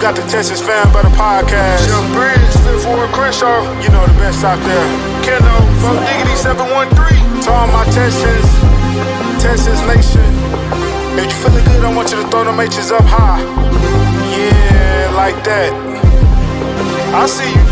Got the Texans fan by the podcast. Jump Bridge, Fifth Ward Crenshaw. You know the best out there. Keno, Vote Diggity 713. To all my Texans Nation. If you feeling good, I want you to throw them H's up high. Yeah, like that. I see you.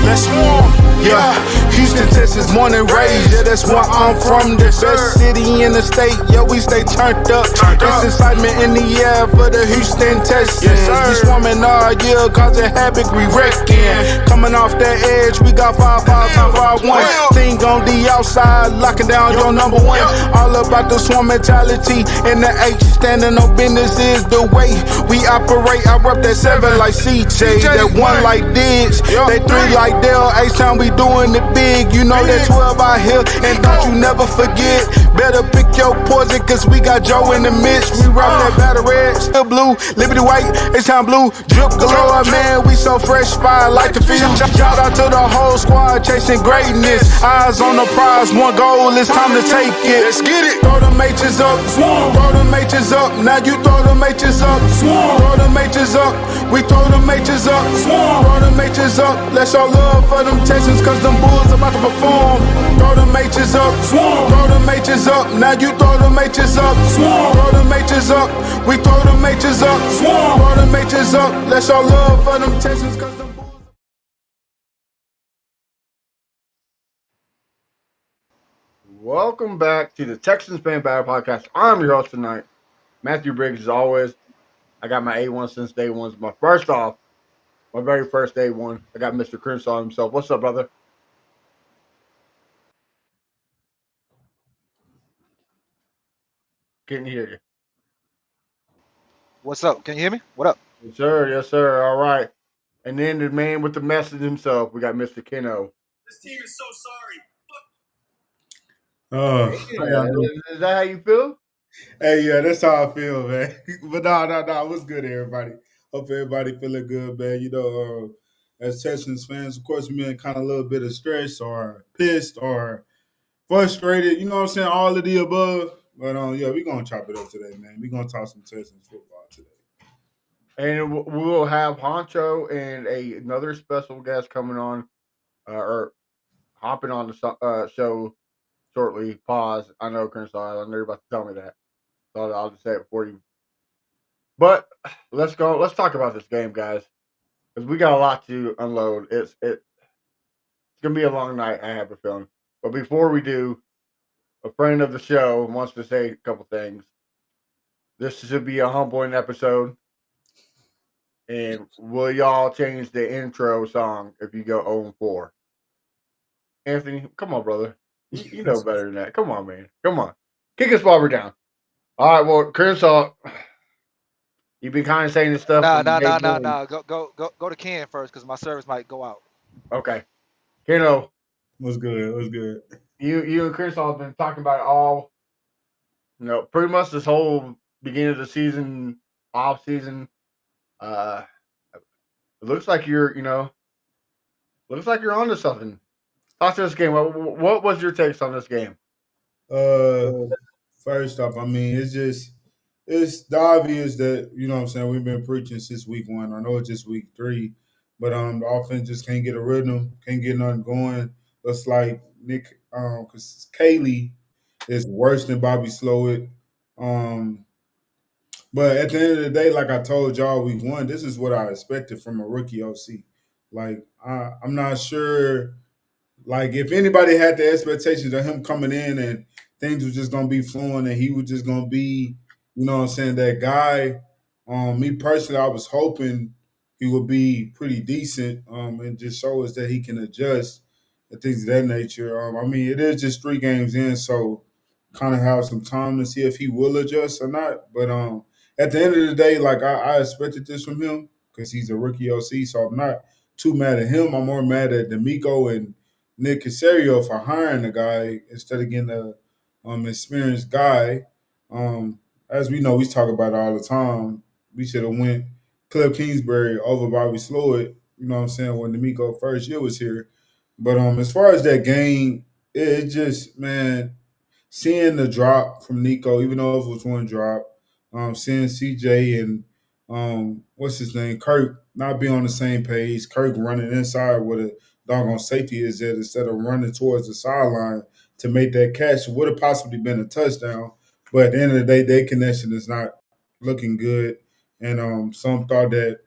Let's swarm. Yeah, Houston, Texas, born and raised. Yeah, that's where I'm from. The best city in the state. Yeah, we stay turned up. There's excitement in the air for the Houston Texans. We swarming all year, causing havoc, we wrecking. Coming off that edge, we got 5-5-5-1. Thing on the outside, locking down your number one. All about the swarm mentality. And the H, standing on business is the way we operate. I rep that 7 like CJ, that 1 like Diggs, that 3 like Dale. H-Town, we doing it big, you know that 12 out here. And don't you never forget, better pick your poison, cause we got Joe in the midst. We rock that battle red, still blue, Liberty white, H-Town blue, drip galore, man, we so fresh, fire like the field. Shout out to the whole squad, chasing greatness. Eyes on the prize, one goal, it's time to take it. Let's get it. Throw them H's up, throw them H's up, now you throw them H's up, throw them H's up, we throw them H's up, throw them H's up, let's show love for them Texans, cause them Bulls about to perform. Throw them H's up, throw them H's up, now you throw them H's up, throw them H's up, we throw them H's up, throw them H's up, let's show love for them Texans, cause them Bulls. Welcome back to the Texans Fan Battle Podcast. I'm your host tonight, Matthew Briggs. As always, I got my A1 since day one. My very first day one. I got Mr. Crenshaw himself. What's up, brother? Can't hear you. What's up? Can you hear me? What up? Yes, sir. Yes, sir. All right. And then the man with the message himself, we got Mr. Keno. This team is so sorry. Is that how you feel? Hey, yeah, that's how I feel, man. But no. What's good, everybody? Hope everybody feeling good, man. You know, as Texans fans, of course, we're in kind of a little bit of stress or pissed or frustrated. You know what I'm saying? All of the above. But, yeah, we're going to chop it up today, man. We're going to talk some Texans football today. And we will have Honcho and another special guest coming on or hopping on the show shortly. Pause. I know, Crenshaw. I know you're about to tell me that. So I'll just say it for you. But let's go. Let's talk about this game, guys, because we got a lot to unload. It's gonna be a long night. I have a feeling. But before we do, a friend of the show wants to say a couple things. This should be a humbling episode. And will y'all change the intro song if you go 0-4? Anthony, come on, brother. You know better than that. Come on, man. Come on. Kick us while we're down. All right, well, Crenshaw, you've been kind of saying this stuff. Nah. Go to Ken first, because my service might go out. Okay. Keno. What's good? You and Crenshaw have been talking about it all, pretty much this whole beginning of the season, off season. It looks like you're onto something. Talk to this game. What was your takes on this game? First off, I mean, it's the obvious that, you know what I'm saying, we've been preaching since week 1. I know it's just week 3, but the offense just can't get a rhythm, can't get nothing going. Looks like Nick, because Kaylee is worse than Bobby Slowett. But at the end of the day, like I told y'all week 1, this is what I expected from a rookie OC. Like, I'm not sure, like, if anybody had the expectations of him coming in and things were just going to be flowing and he was just going to be, you know what I'm saying, that guy. Me personally, I was hoping he would be pretty decent and just show us that he can adjust and things of that nature. I mean, it is just 3 games in, so kind of have some time to see if he will adjust or not. But at the end of the day, like, I expected this from him because he's a rookie OC, so I'm not too mad at him. I'm more mad at D'Amico and Nick Caserio for hiring the guy instead of getting a experienced guy. As we know, we talk about it all the time. We should have went Cliff Kingsbury over Bobby Slowett, you know what I'm saying, when D'Amico first year was here. But as far as that game, it just, man, seeing the drop from Nico, even though it was one drop, seeing CJ and what's his name, Kirk, not be on the same page. Kirk running inside with a doggone safety is at instead of running towards the sideline to make that catch. Would have possibly been a touchdown, but at the end of the day, their connection is not looking good. And some thought that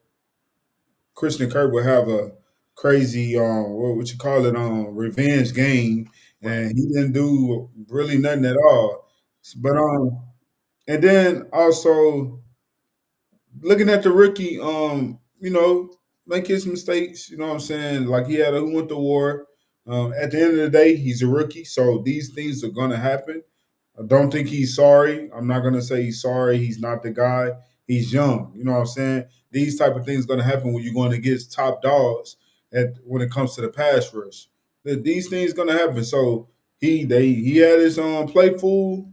Christian Kirk would have a crazy what you call it revenge game, Right. and he didn't do really nothing at all. But and then also looking at the rookie, make his mistakes. You know what I'm saying? Like he had a who went to war. At the end of the day, he's a rookie, so these things are gonna happen. I don't think he's sorry. I'm not gonna say he's sorry. He's not the guy. He's young. You know what I'm saying? These type of things gonna happen when you're going against top dogs at when it comes to the pass rush. These things gonna happen. So he had his playful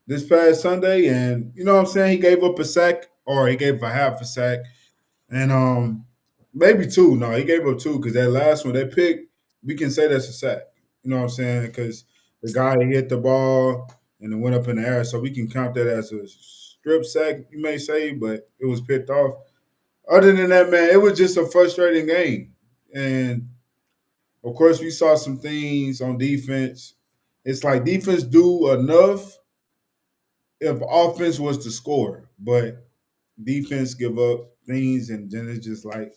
this past Sunday, and you know what I'm saying, he gave up a sack or he gave up a half a sack, and maybe two. No, he gave up two because that last one, that pick, we can say that's a sack. You know what I'm saying? Because the guy hit the ball and it went up in the air, so we can count that as a strip sack, you may say, but it was picked off. Other than that, man, it was just a frustrating game, and of course, we saw some things on defense. It's like defense do enough if offense was to score, but defense give up things, and then it's just like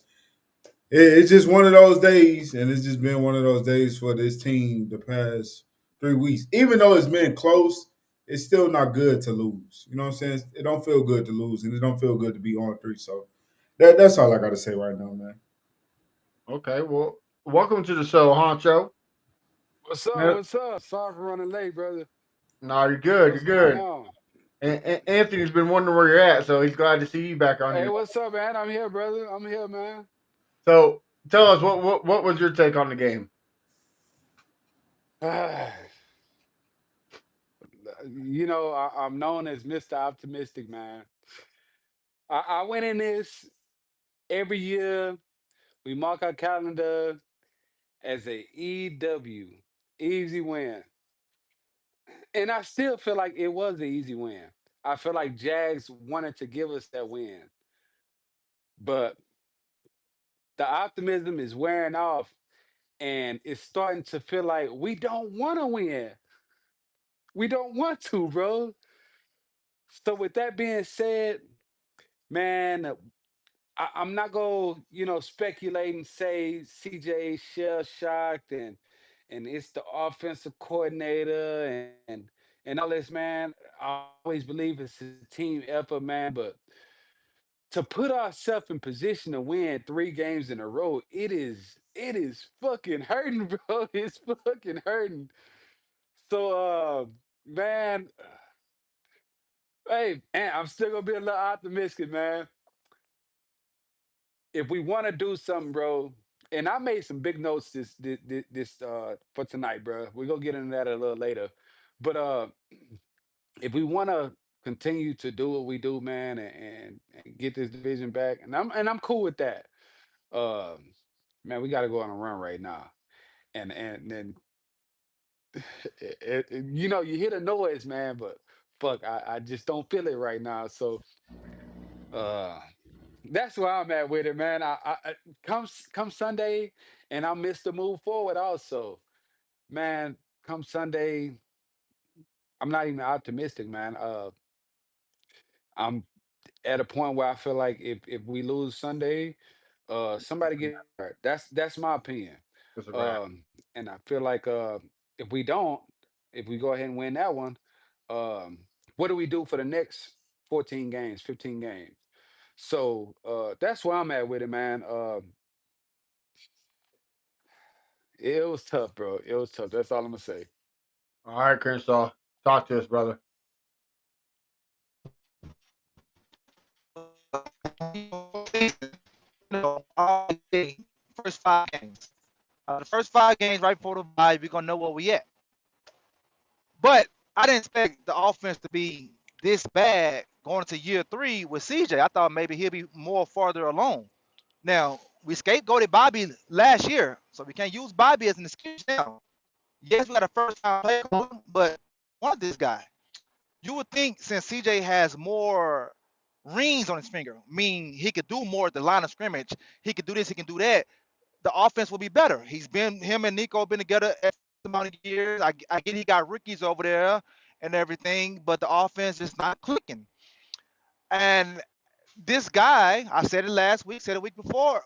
it's just one of those days, and it's just been one of those days for this team the past 3 weeks. Even though it's been close, it's still not good to lose. You know what I'm saying? It don't feel good to lose, and it don't feel good to be on three. So that's all I got to say right now, man. Okay. Well, welcome to the show, Honcho. What's up? No, What's up? Sorry for running late, brother. no, you're good. You're What's going good. on? And Anthony's been wondering where you're at, so he's glad to see you back on Hey, here. what's up, man? I'm here, brother. I'm here, man. So tell us what was your take on the game? I'm known as Mr. Optimistic, man. I went in this every year. We mark our calendar as a EW, easy win. And I still feel like it was an easy win. I feel like Jags wanted to give us that win. But the optimism is wearing off and it's starting to feel like we don't want to win. We don't want to, bro. So with that being said, man, I'm not gonna, speculate and say CJ shell shocked and it's the offensive coordinator and all this, man. I always believe it's a team effort, man. But to put ourselves in position to win 3 games in a row, it is fucking hurting, bro. It's fucking hurting. So man, hey, man, I'm still gonna be a little optimistic, man. If we want to do something, bro, and I made some big notes this for tonight, bro. We're gonna get into that a little later. But if we want to continue to do what we do, man, and get this division back, and I'm cool with that. Um, man, we got to go on a run right now, and you hear the noise, man, but fuck, I just don't feel it right now. So uh that's where I'm at with it, man. Come Sunday, and I miss the move forward. Also, man, come Sunday, I'm not even optimistic, man. I'm at a point where I feel like if we lose Sunday, somebody get hurt. That's my opinion. It's a wrap. And I feel like if we don't, if we go ahead and win that one, um, what do we do for the next 14 games, 15 games? So that's where I'm at with it, man. It was tough, bro. It was tough. That's all I'm gonna say. All right, Crenshaw, talk to us, brother. All day, first 5 games. The first 5 games right before the bye, we're gonna know where we at. But I didn't expect the offense to be this bad going into year 3 with CJ. I thought maybe he'll be more farther along. Now we scapegoated Bobby last year, so we can't use Bobby as an excuse now. Yes, we got a first time player, but want this guy. You would think since CJ has more rings on his finger, mean he could do more at the line of scrimmage. He could do this, he can do that. The offense will be better. Him and Nico been together X amount of years. I get he got rookies over there and everything, but the offense is not clicking. And this guy, I said it last week, said it week before,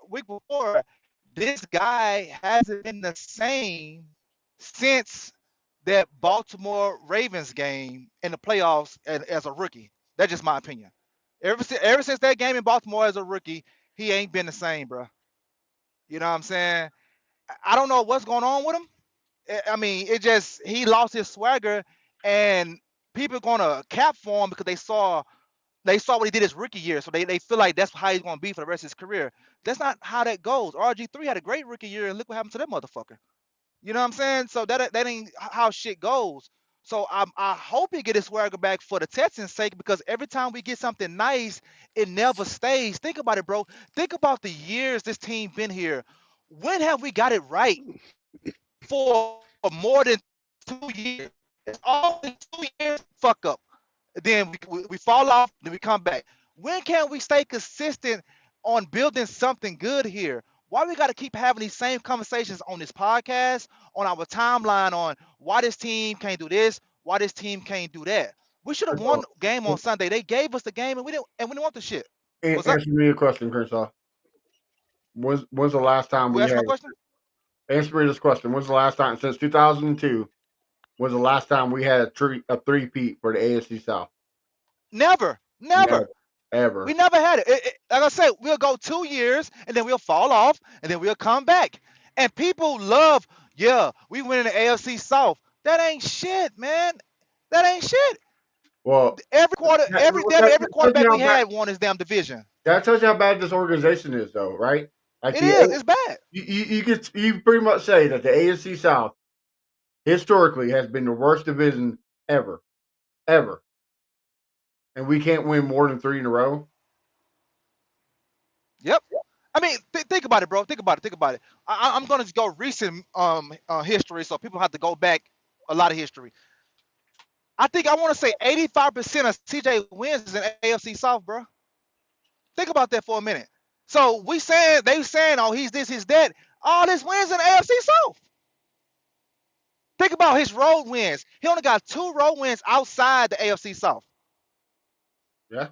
this guy hasn't been the same since that Baltimore Ravens game in the playoffs as a rookie. That's just my opinion. Ever since that game in Baltimore as a rookie, he ain't been the same, bro. You know what I'm saying? I don't know what's going on with him. I mean, it just he lost his swagger, and people gonna cap for him because they saw what he did his rookie year, so they feel like that's how he's gonna be for the rest of his career. That's not how that goes. RG3 had a great rookie year, and look what happened to that motherfucker. You know what I'm saying? So that ain't how shit goes. So I hope he get his swagger back for the Texans' sake because every time we get something nice, it never stays. Think about it, bro. Think about the years this team been here. When have we got it right for more than 2 years? It's always 2 years fuck up. Then we fall off, then we come back. When can we stay consistent on building something good here? Why we got to keep having these same conversations on this podcast, on our timeline, on why this team can't do this, why this team can't do that? We should have won Crenshaw, the game on Sunday. They gave us the game, and we didn't want the shit. What's up? answer me a question, Crenshaw. When's the last time Who we asked had? my question? Answer me this question. When's the last time since 2002? Was the last time we had a three-peat for the AFC South? Never, Never, never. We ever. never had it. Like I said, we'll go 2 years and then we'll fall off and then we'll come back. And people love, yeah, we win in the AFC South. That ain't shit, man. That ain't shit. Well, Every quarter, that, every that tells you quarterback how we bad. had won his damn division. That tells you how bad this organization is, though, right? Like It is. It's bad. you pretty much say that the AFC South historically has been the worst division ever, ever, and we can't win more than three in a row. Yep. I mean, think about it, bro. Think about it. Think about it. I'm gonna just go recent history, so people have to go back a lot of history. I want to say 85% of CJ wins is in AFC South, bro. Think about that for a minute. So they saying, oh, he's this, he's that. All his wins in the AFC South. Think about his road wins. He only got 2 road wins outside the AFC South. Yeah,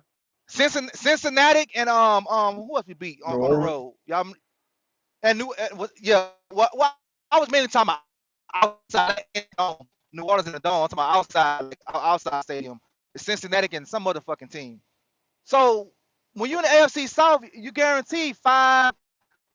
Cincinnati and who else we beat New on the Orleans. road? Y'all and yeah. What I was mainly talking about outside New Orleans and the Dome. I'm talking about outside, like, outside stadium. Cincinnati and some other fucking team. So when you're in the AFC South, you guarantee 5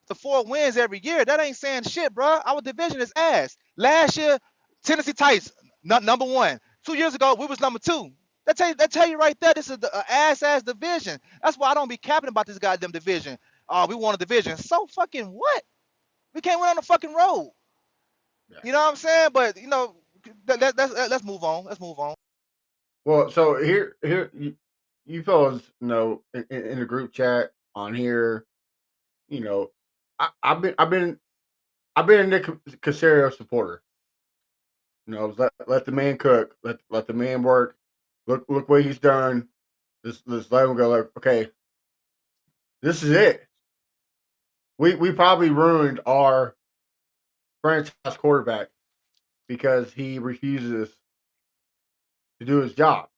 to 4 wins every year. That ain't saying shit, bro. Our division is ass. Last year, Tennessee Titans, number one. 2 years ago, we was number two. That tell you right there, this is the ass division. That's why I don't be capping about this goddamn division. We won a division. So fucking what? We can't win on the fucking road. Yeah. You know what I'm saying? But let's move on. Let's move on. Well, so here you fellas know in the group chat on here, you know, I've been a Nick Casario supporter. You know, let the man cook, let the man work. Look what he's done. Let's let him go. Like, okay, this is it. We probably ruined our franchise quarterback because he refuses to do his job.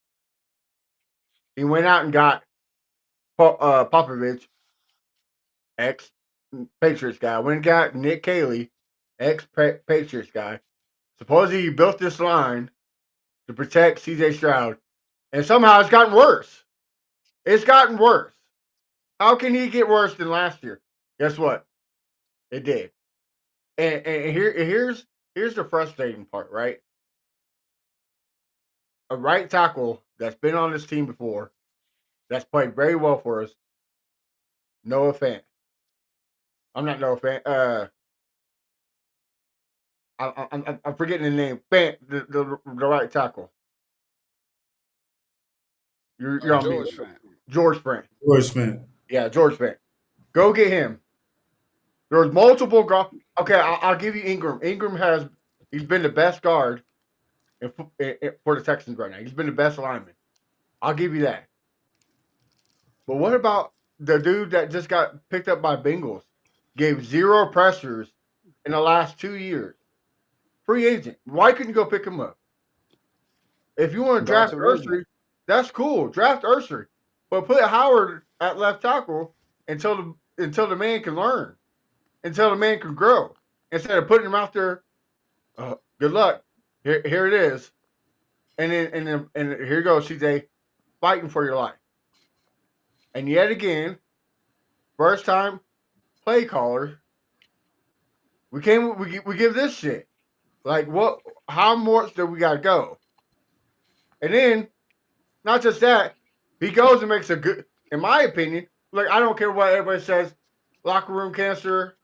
He went out and got Popovich, ex Patriots guy. Went and got Nick Cayley, ex Patriots guy. Supposedly he built this line to protect CJ Stroud, and somehow it's gotten worse. It's gotten worse. How can he get worse than last year? Guess what? It did. And here's the frustrating part, right? A right tackle that's been on this team before, that's played very well for us. Noah Fant. I'm not Noah Fant. I'm forgetting the name. Fant, the right tackle. You're on mute. George fan. George Fant. George Fant. Yeah, George Fant. Go get him. There's multiple guards. Okay, I'll give you Ingram. He's been the best guard for the Texans right now. He's been the best lineman. I'll give you that. But what about the dude that just got picked up by Bengals? Gave zero pressures in the last 2 years. Free agent. Why couldn't you go pick him up? If you want to draft Dalton Richmond. Ursery, that's cool. Draft Ursery. But put Howard at left tackle until the man can learn, until the man can grow. Instead of putting him out there, good luck. Here it is. And here you go, CJ, fighting for your life. And yet again, first time play caller, we give this shit. Like what? How much do we gotta go? And then not just that, he goes and makes a good. In my opinion, like I don't care what everybody says, locker room cancer.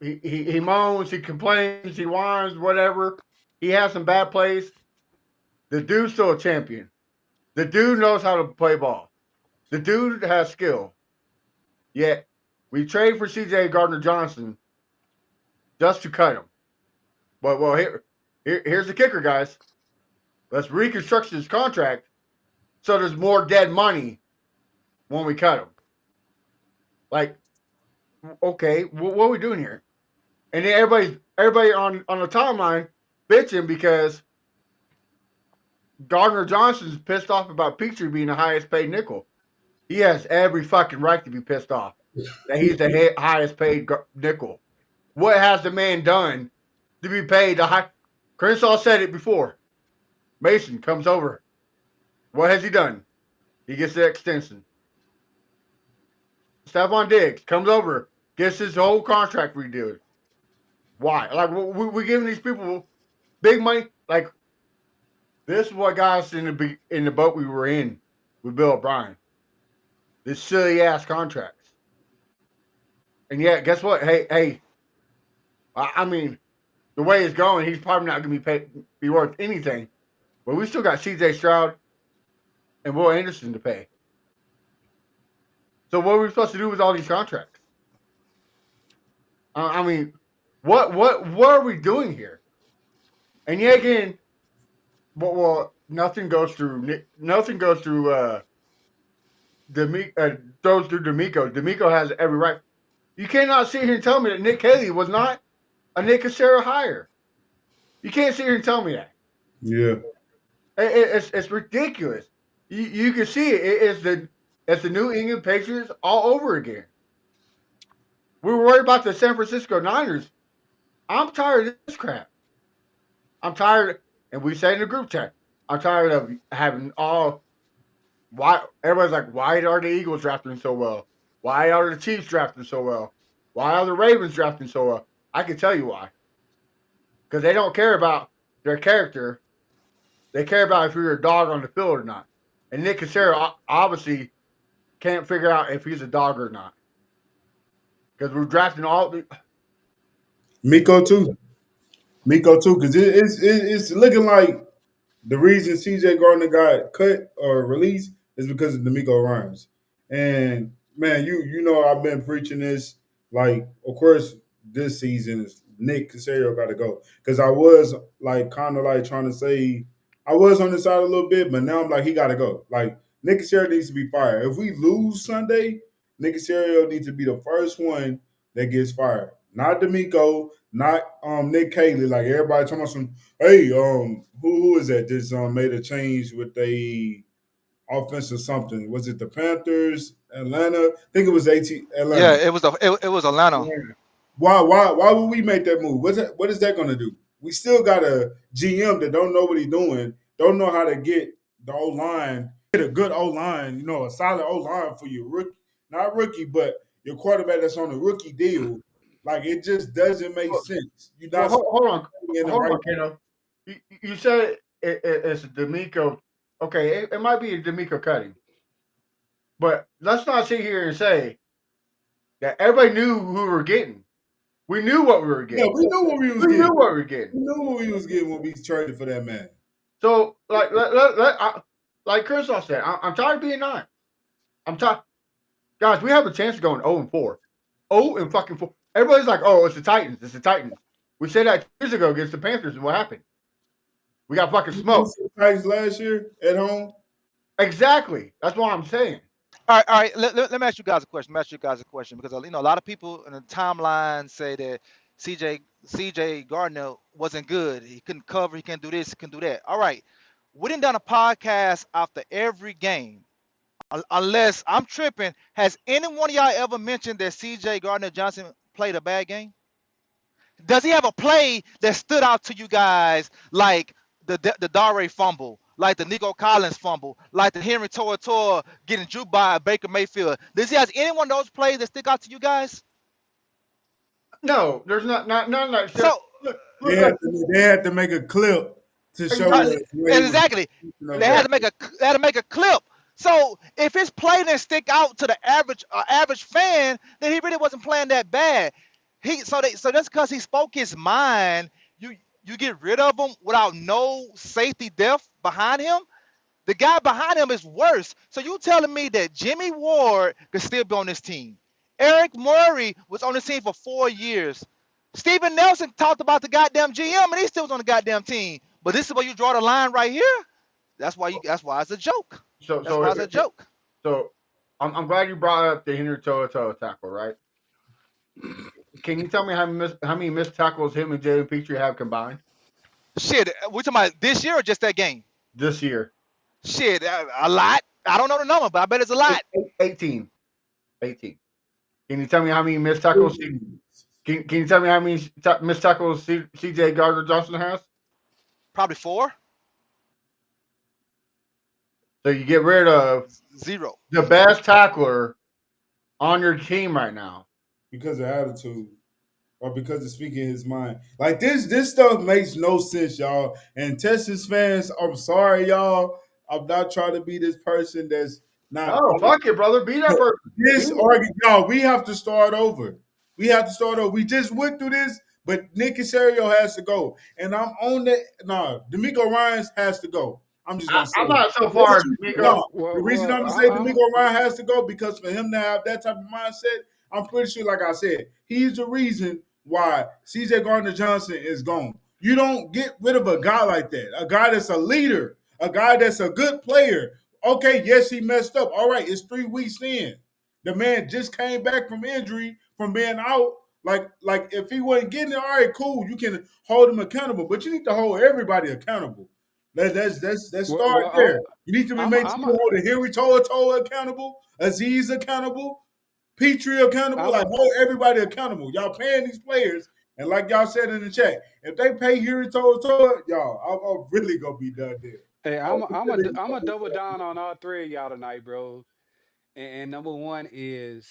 He moans, he complains, he whines, whatever. He has some bad plays. The dude's still a champion. The dude knows how to play ball. The dude has skill. Yet we trade for CJ Gardner Johnson just to cut him. But well, here's the kicker, guys. Let's reconstruct his contract so there's more dead money when we cut him. Like, okay, what are we doing here? And then everybody on the timeline bitching because Gardner Johnson's pissed off about Petrie being the highest paid nickel. He has every fucking right to be pissed off that he's the highest paid nickel. What has the man done to be paid the high? Crenshaw said it before. Mason comes over. What has he done? He gets the extension. Stephon Diggs comes over, gets his whole contract reduced. Why? Like we're giving these people big money. Like this is what got us in the boat we were in with Bill O'Brien. This silly ass contracts. And yet, guess what? Hey. I mean, the way it's going, he's probably not going to be worth anything. But we still got C.J. Stroud and Will Anderson to pay. So what are we supposed to do with all these contracts? I mean, what are we doing here? And yet again, well, nothing goes through goes through D'Amico. D'Amico has every right. You cannot sit here and tell me that Nick Haley was not a Nick Cassera hire. You can't sit here and tell me that. Yeah. It's ridiculous. You can see it. It's the New England Patriots all over again. We were worried about the San Francisco Niners. I'm tired of this crap. I'm tired, and we said in the group chat, I'm tired of having all. Why everybody's like, why are the Eagles drafting so well? Why are the Chiefs drafting so well? Why are the Ravens drafting so well? I can tell you why. Because they don't care about their character. They care about if you're a dog on the field or not. And Nick Cassera obviously can't figure out if he's a dog or not. Because we're drafting all the. Miko too. Because it's looking like the reason CJ Gardner got cut or released is because of D'Amico Ryans. And man, you know I've been preaching this. Like, of course, this season is Nick Casario got to go because I was like kind of like trying to say I was on the side a little bit, but now I'm like he got to go. Like Nick Casario needs to be fired. If we lose Sunday, Nick Casario needs to be the first one that gets fired. Not D'Amico, not Nick Cayley. Like everybody talking about some. Hey, who is that? Just made a change with the offense or something. Was it the Panthers, Atlanta? I think it was Yeah, Atlanta. it was Atlanta. Why would we make that move? What is that going to do? We still got a GM that don't know what he's doing, don't know how to get the O line, get a good O line, a solid O line for your rookie, not rookie, but your quarterback that's on a rookie deal. Like it just doesn't make Well, sense. You're well not in the hold right. on, Keno. You said it's D'Amico. Okay, it might be a D'Amico cutting. But let's not sit here and say that everybody knew who we were getting. We knew what we were Yeah, getting. we knew what we was We knew getting. what we were getting. We knew what we was getting when we traded for that man. So, like Chris said, I'm tired of being nine. I'm tired. Guys, we have a chance of going 0-4. 0-4. Everybody's like, oh, it's the Titans. It's the Titans. We said that 2 years ago against the Panthers, and what happened? We got fucking smoked. Titans last year at home. Exactly. That's what I'm saying. All right, all right. Let me ask you guys a question. Let me ask you guys a question because a lot of people in the timeline say that CJ Gardner wasn't good. He couldn't cover. He couldn't do this. He couldn't do that. All right. We done done a podcast after every game. Unless I'm tripping, has any one of y'all ever mentioned that CJ Gardner Johnson played a bad game? Does he have a play that stood out to you guys like the Dare fumble, like the Nico Collins fumble, like the Henry Toa getting juked by Baker Mayfield? Does he have any one of those plays that stick out to you guys? No, there's not none of that So shit. Look like They had to make a clip to show uh, exactly. us where he was exactly, of that. they had to make a clip. So if his play didn't stick out to the average fan, then he really wasn't playing that bad. So that's because he spoke his mind. You you get rid of him without no safety depth behind him. The guy behind him is worse. So you telling me that Jimmy Ward could still be on this team? Eric Murray was on this team for 4 years. Steven Nelson talked about the goddamn GM and he still was on the goddamn team. But this is where you draw the line right here. That's why it's a joke. So That's so why it's a joke. so I'm glad you brought up the Henry Toa tackle, right? Can you tell me how many missed tackles him and Jalen Petrie have combined Shit, we talking about this year or just that game? this year? Shit, a lot. I don't know the number, but I bet it's a lot. 18. 18. Can you tell me how many missed tackles? Can you tell me how many missed tackles CJ Gardner Johnson has? Probably four, So you get rid of zero. the best tackler on your team right now. Because of attitude or because of speaking his mind. Like this stuff makes no sense, y'all. And Texas fans, I'm sorry, y'all. I'm not trying to be this person that's not. Oh, fuck it, brother. Be that person. This argument, y'all, we have to start over. We have to start over. We just went through this, but Nick Casario has to go. And I'm on the D'Amico Ryans has to go. I'm just gonna say I'm not so far, D'Amico. no. The reason I'm Well, gonna say D'Amico Ryan has to go because for him to have that type of mindset, I'm pretty sure, like I said, he's the reason why CJ Gardner Johnson is gone. You don't get rid of a guy like that, a guy that's a leader, a guy that's a good player. Okay, yes, he messed up. All right, it's 3 weeks in. The man just came back from injury, from being out. Like if he wasn't getting it, all right, cool. You can hold him accountable, but you need to hold everybody accountable. Let's start well, there. You need to be I'm, made sure I'm, you a, hold a Henry Toa accountable, Aziz accountable, Petrie accountable. I'm Like a, hold everybody accountable. Y'all paying these players, and like y'all said in the chat, if they pay Henry Toa, y'all, I'm really gonna be done there. hey, I'm really I'm a gonna be double done. down on all three of y'all tonight, bro. And number one is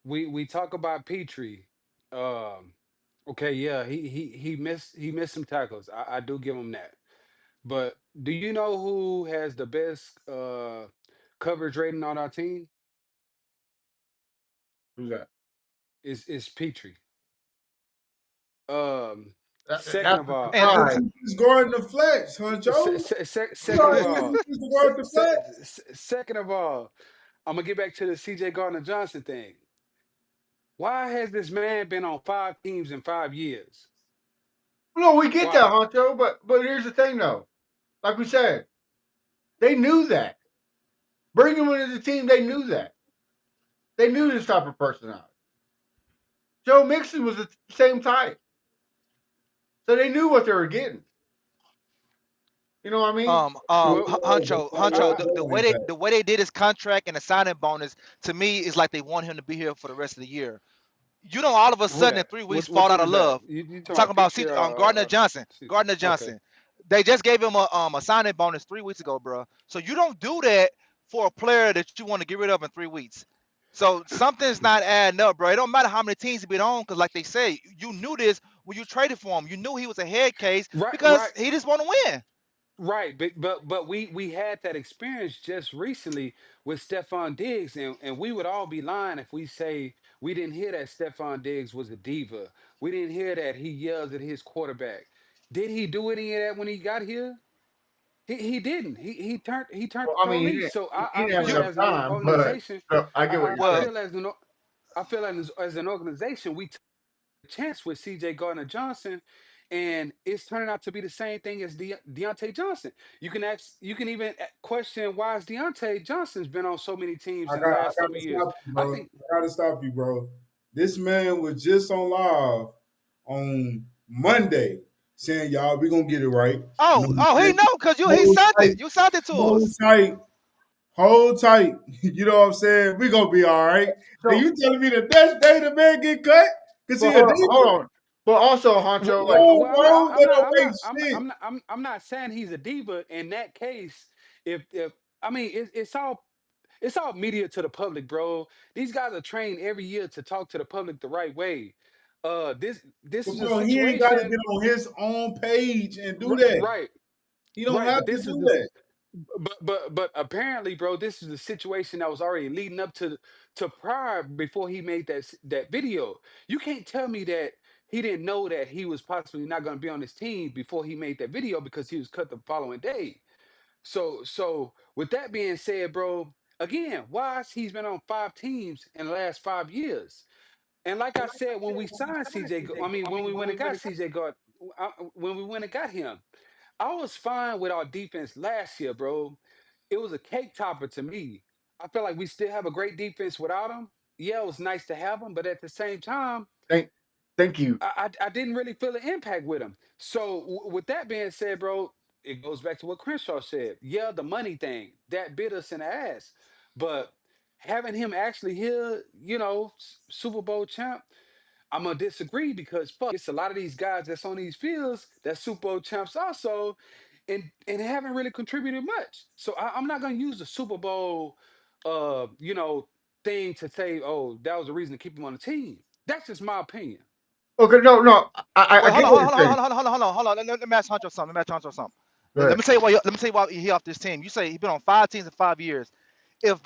we talk about Petrie. Um, okay, yeah, he missed some tackles. I do give him that. But do you know who has the best coverage rating on our team? Who's that? Is Petrie. Second That's of a all, And But surprise. you just guarding the flex, Huncho. second of You all, just guard the flex. second of all, I'm gonna get back to the C.J. Gardner Johnson thing. Why has this man been on 5 teams in 5 years? No, we get Why? that, Honcho, but here's the thing, though. Like we said, they knew that. Bring him into the team, they knew that. They knew this type of personality. Joe Mixon was the same type. So they knew what they were getting. You know what I mean? Well, Huncho, I, the way they did his contract and the signing bonus to me is like they want him to be here for the rest of the year. You don't all of a who sudden in that? 3 weeks What fall out team of is that? love. You I'm talking talking about about Petrie? Gardner Johnson. Gardner Okay. Johnson. They just gave him a signing bonus 3 weeks ago, bro. So you don't do that for a player that you want to get rid of in 3 weeks. So something's not adding up, bro. It don't matter how many teams he been on, because like they say, you knew this when you traded for him. You knew he was a head case Right, because right. he just want to win. Right, but we had that experience just recently with Stefan Diggs, and we would all be lying if we say we didn't hear that Stefan Diggs was a diva. We didn't hear that he yells at his quarterback. Did he do any of that when he got here? He didn't. He turned Well, the I mean, police. So he I didn't have feel You enough as an time, but organization, so I get what I you're well, saying. feel I feel as an organization we took a chance with C.J. Gardner Johnson, and it's turning out to be the same thing as Deontay Johnson. You can even question why is Deontay Johnson's been on so many teams in the I last got couple to of years. stop you, I bro. think. I got to stop you, bro. This man was just on live on Monday saying, "Y'all, we gonna get it right." No, He know because he hold sent tight, it. You sent it to hold us. tight, hold tight. You know what I'm saying? We gonna be all right. And So, you telling me the next day the man get cut because but he a hold diva? on. But also, Honcho, like, No, bro, that don't make shit. I'm not saying he's a diva. In that case, if I mean, it's all media to the public, bro. These guys are trained every year to talk to the public the right way. This But is a bro, he ain't got to situation, get on his own page and do that. right, He don't right. have But to this is do this, that. but apparently, bro, this is the situation that was already leading up to prior before he made that video. You can't tell me that he didn't know that he was possibly not going to be on his team before he made that video because he was cut the following day. So with that being said, bro, again, why he's been on 5 teams in the last 5 years. And like I said, when we signed I mean, when we went and got CJ Gard, when we went and got him, I was fine with our defense last year, bro. It was a cake topper to me. I feel like we still have a great defense without him. Yeah, it was nice to have him, but at the same time, thank, thank you. I didn't really feel the impact with him. So with that being said, bro, it goes back to what Crenshaw said. Yeah, the money thing that bit us in the ass, but having him actually here, Super Bowl champ, I'm gonna disagree because fuck, it's a lot of these guys that's on these fields that Super Bowl champs also, and haven't really contributed much. So I'm not gonna use the Super Bowl, thing to say, oh, that was the reason to keep him on the team. That's just my opinion. Okay, no, I Wait, get what you're saying. hold on. Let me ask Hunter something. Go Let ahead. me tell you why. Let me tell you why he off this team. You say he been on 5 teams in 5 years. Right. If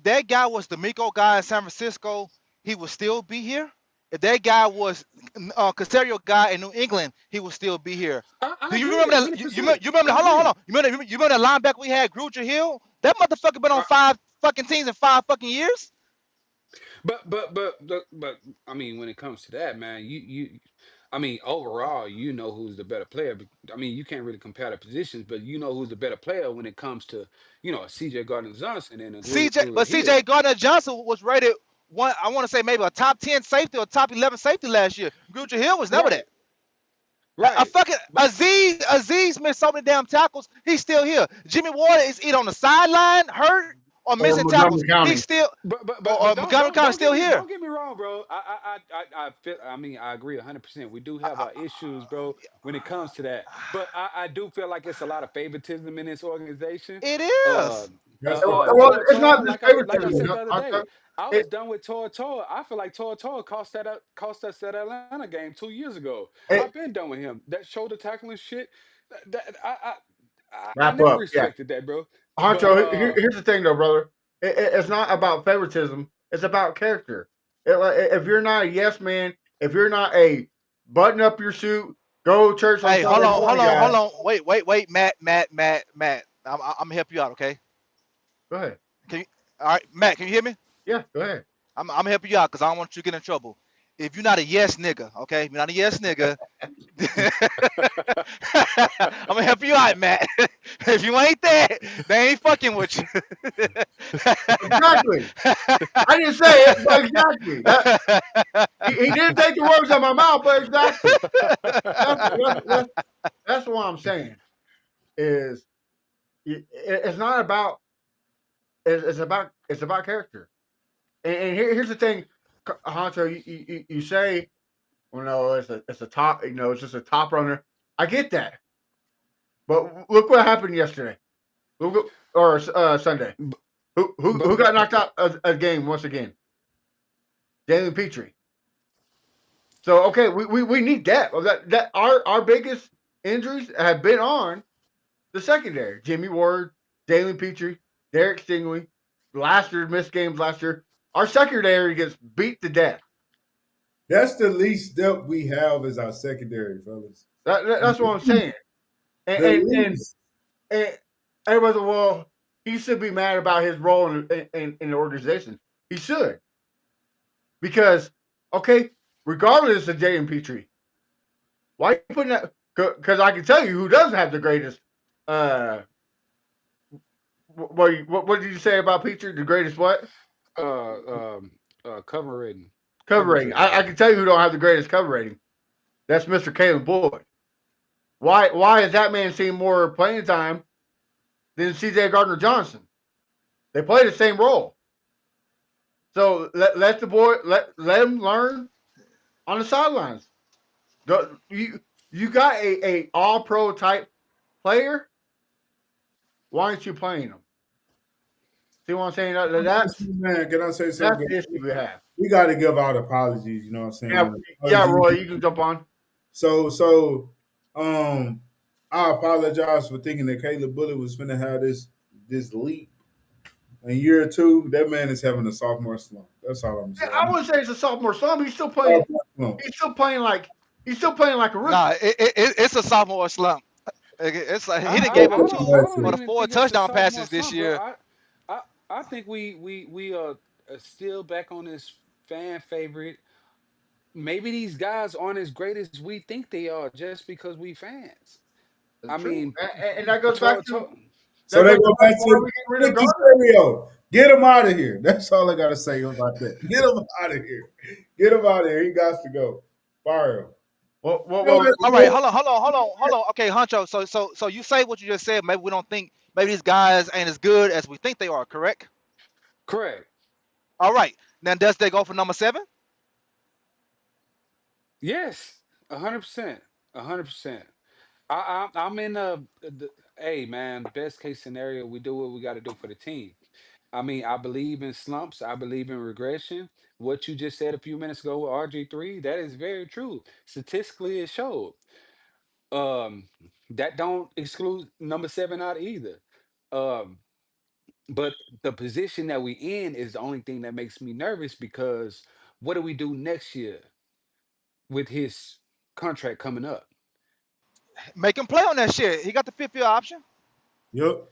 that guy was the Miko guy in San Francisco, he would still be here. If that guy was Casario guy in New England, he would still be here. I Do you agree, remember that? 100%. You remember? I Hold agree. on. You remember that linebacker we had, Gruger Hill? That motherfucker been on Right. 5 fucking teams in 5 fucking years. But I mean, when it comes to that, man, I mean, overall, you know who's the better player. I mean, you can't really compare the positions, but you know who's the better player when it comes to, a CJ Gardner Johnson and a Gruder CJ Hill. Gardner Johnson was rated one. I want to say maybe a top 10 safety or top 11 safety last year. Gruger Hill was never Right, that. A right. fucking But Aziz missed so many damn tackles. He's still here. Jimmy Ward is either on the sideline hurt or Or missing tackles. Montgomery He's County. still or Montgomery County still here. don't get me wrong, bro. I feel. I mean, I agree 100%. We do have our issues, bro, when it comes to that. But I do feel like it's a lot of favoritism in this organization. It Uh, is. That's what I Well, Tor thought. it's not Tor, just like I favoritism, said the other Honcho. day, I It, was done with Tor. I feel like Tor cost us that Atlanta game 2 years ago. it I've been done with him. That shoulder tackling shit. That I wrap never up. Yeah, respected that, bro. But Honcho. Here's the thing, though, brother. It's not about favoritism. It's about character. If you're not a yes man, if you're not a button up your suit, go to church on Hey, Sunday morning guy, hold on. Wait. Matt. I'm gonna help you out, okay? go ahead. Can you? All right, Matt. Can you hear me? Yeah, go ahead. I'm helping you out because I don't want you to get in trouble. If you're not a yes nigga, okay? If you're not a yes nigga, I'm gonna help you out, Matt. If you ain't that, they ain't fucking with you. Exactly. I didn't say it, but exactly. He didn't take the words out of my mouth, but exactly. That's that's that's, that's what I'm saying. Is it's not about it's about character. And here's the thing, Honcho. You say, well, no, it's a top. It's just a top runner. I get that, but look what happened yesterday. Or Sunday. Who got but knocked out a game once again? Jalen Petrie. So okay, we need that. Well, that our biggest injuries have been on the secondary. Jimmy Ward, Jalen Petrie, Derek Stingley. Last year missed games last year. Our secondary gets beat to death. That's the least depth we have as our secondary, fellas. That's what I'm saying. And The and, and, least. and everybody's like, well, he should be mad about his role in the organization. He should. Because, okay, regardless of Jalen Petrie, Why you putting that? Because I can tell you who doesn't have the greatest. Uh, what did you say about Petrie? The greatest what? Uh, cover rating, Cover coverage rating. rating. I can tell you who don't have the greatest cover rating. That's Mr. Caleb Boyd. Why has that man seen more playing time than C.J. Gardner Johnson? They play the same role. So let the boy let him learn on the sidelines. You got a all pro type player. Why aren't you playing him? See what I'm saying? Man, can I say That's something? the issue we have. We got to give out apologies. You know what I'm Yeah, saying? yeah, Roy, you can jump on. So, um, I apologize for thinking that Caleb Bullock was finna have this leap in year two. That man is having a sophomore slump. That's all I'm Yeah, I saying. wouldn't say it's a sophomore slump. He's still playing. Sophomore slump. He's still playing like a rookie. Nah, it's a sophomore slump. It's like he done I, gave I, up I don't I two don't for the Classic. even four think it's a touchdown sophomore passes this slump, bro. year. I I think we are still back on this fan favorite. Maybe these guys aren't as great as we think they are just because we fans. I True, mean, and that goes back to So they go why back are to we getting rid of Ricky Gardner? Stereo. Get him out of here. That's all I gotta say about that. Get him out of here. Get him out of here. He got to go. Fire him. Well, All right, hold on. Okay, Huncho. So you say what you just said. Maybe we don't think. Maybe these guys ain't as good as we think they are. Correct. correct. All right. Now, does they go for number 7? Yes, 100%, 100%. I'm in hey man, best case scenario, we do what we got to do for the team. I mean, I believe in slumps. I believe in regression. What you just said a few minutes ago with RG3, that is very true. Statistically, it showed. Um, that don't exclude number 7 out either. Um, but the position that we in is the only thing that makes me nervous because what do we do next year with his contract coming up? Make him play on that shit. He got the fifth year option. Yep.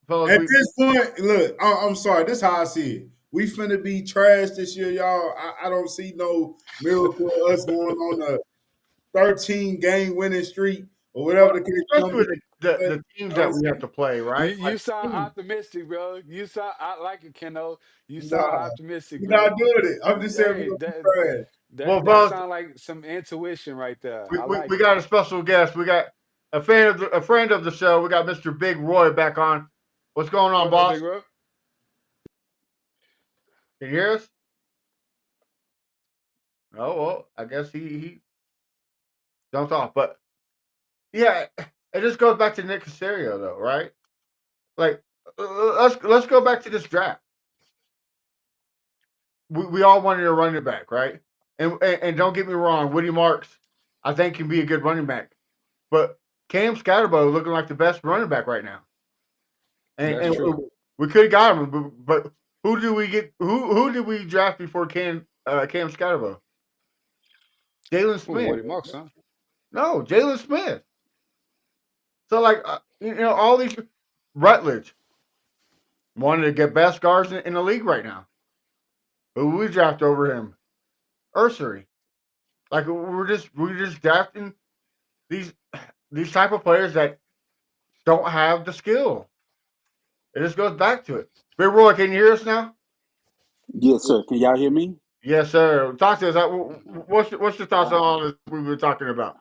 fellas, At this point, look, I'm sorry. This is how I see it. We finna be trash this year, y'all. I don't see no miracle of us going on a 13 game winning streak or whatever well, the case especially number. with But the teams I don't that we see have to play, You right? you Like sound optimistic, bro. You sound I like it, Keno. You sound nah. optimistic, We're not bro. doing it. I'm just saying Hey, we're gonna be that trash. that fellas, sound like some intuition right there. I we like it. got a special guest. We got a friend of the show. We got Mr. Big Roy back on. What's going on, What up, big boss? bro? Can you hear us? Oh well, I guess he jumped off. But yeah, it just goes back to Nick Casario though, right? Like let's go back to this draft. We all wanted a running back, right? And don't get me wrong, Woody Marks, I think can be a good running back, but Cam Scatterbo looking like the best running back right now, That's and true. we could have got him, but who do we get? Who did we draft before Cam Scatterbo? Jalen Ooh, Smith. Woody Marks, huh? No, Jalen Smith. So like all these Rutledge wanted to get best guards in the league right now. Who we draft over him? Ursery. Like we're just drafting these these type of players that don't have the skill. It just goes back to it. Big Roy, can you hear us now? Yes, sir. Can y'all hear me? Yes, sir. Talk to us. What's your thoughts on Uh, all this we were talking about?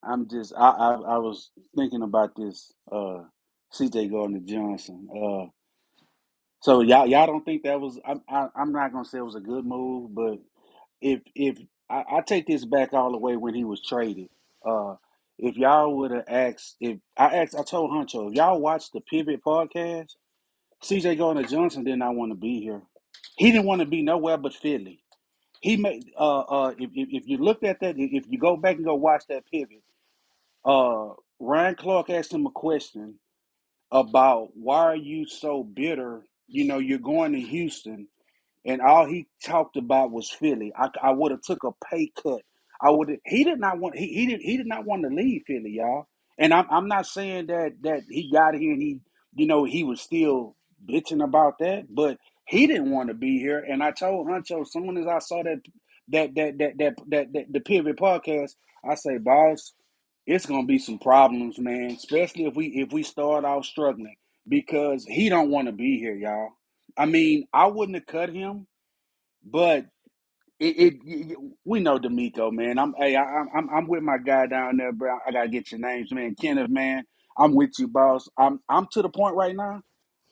I'm just I was thinking about this CJ Gardner Johnson. So y'all don't think that was I'm not gonna say it was a good move, but if I take this back all the way when he was traded. Uh, if y'all would have asked if I told Huncho if y'all watched the Pivot podcast, CJ Gardner Johnson did not want to be here. He didn't want to be nowhere but Philly. He made if you looked at that, if you go back and go watch that pivot, Ryan Clark asked him a question about why are you so bitter? You know, you're going to Houston, and all he talked about was Philly. I would have took a pay cut. I would. He did not want. He did not want to leave Philly, y'all. And I'm not saying that he got here and he was still bitching about that, but he didn't want to be here. And I told Huncho as soon as I saw the pivot podcast, I say, boss, it's gonna be some problems, man. Especially if we start off struggling because he don't want to be here, y'all. I mean, I wouldn't have cut him, but we know D'Amico, man. I'm with my guy down there, bro. I gotta get your names, man. Kenneth, man. I'm with you, boss. I'm to the point right now.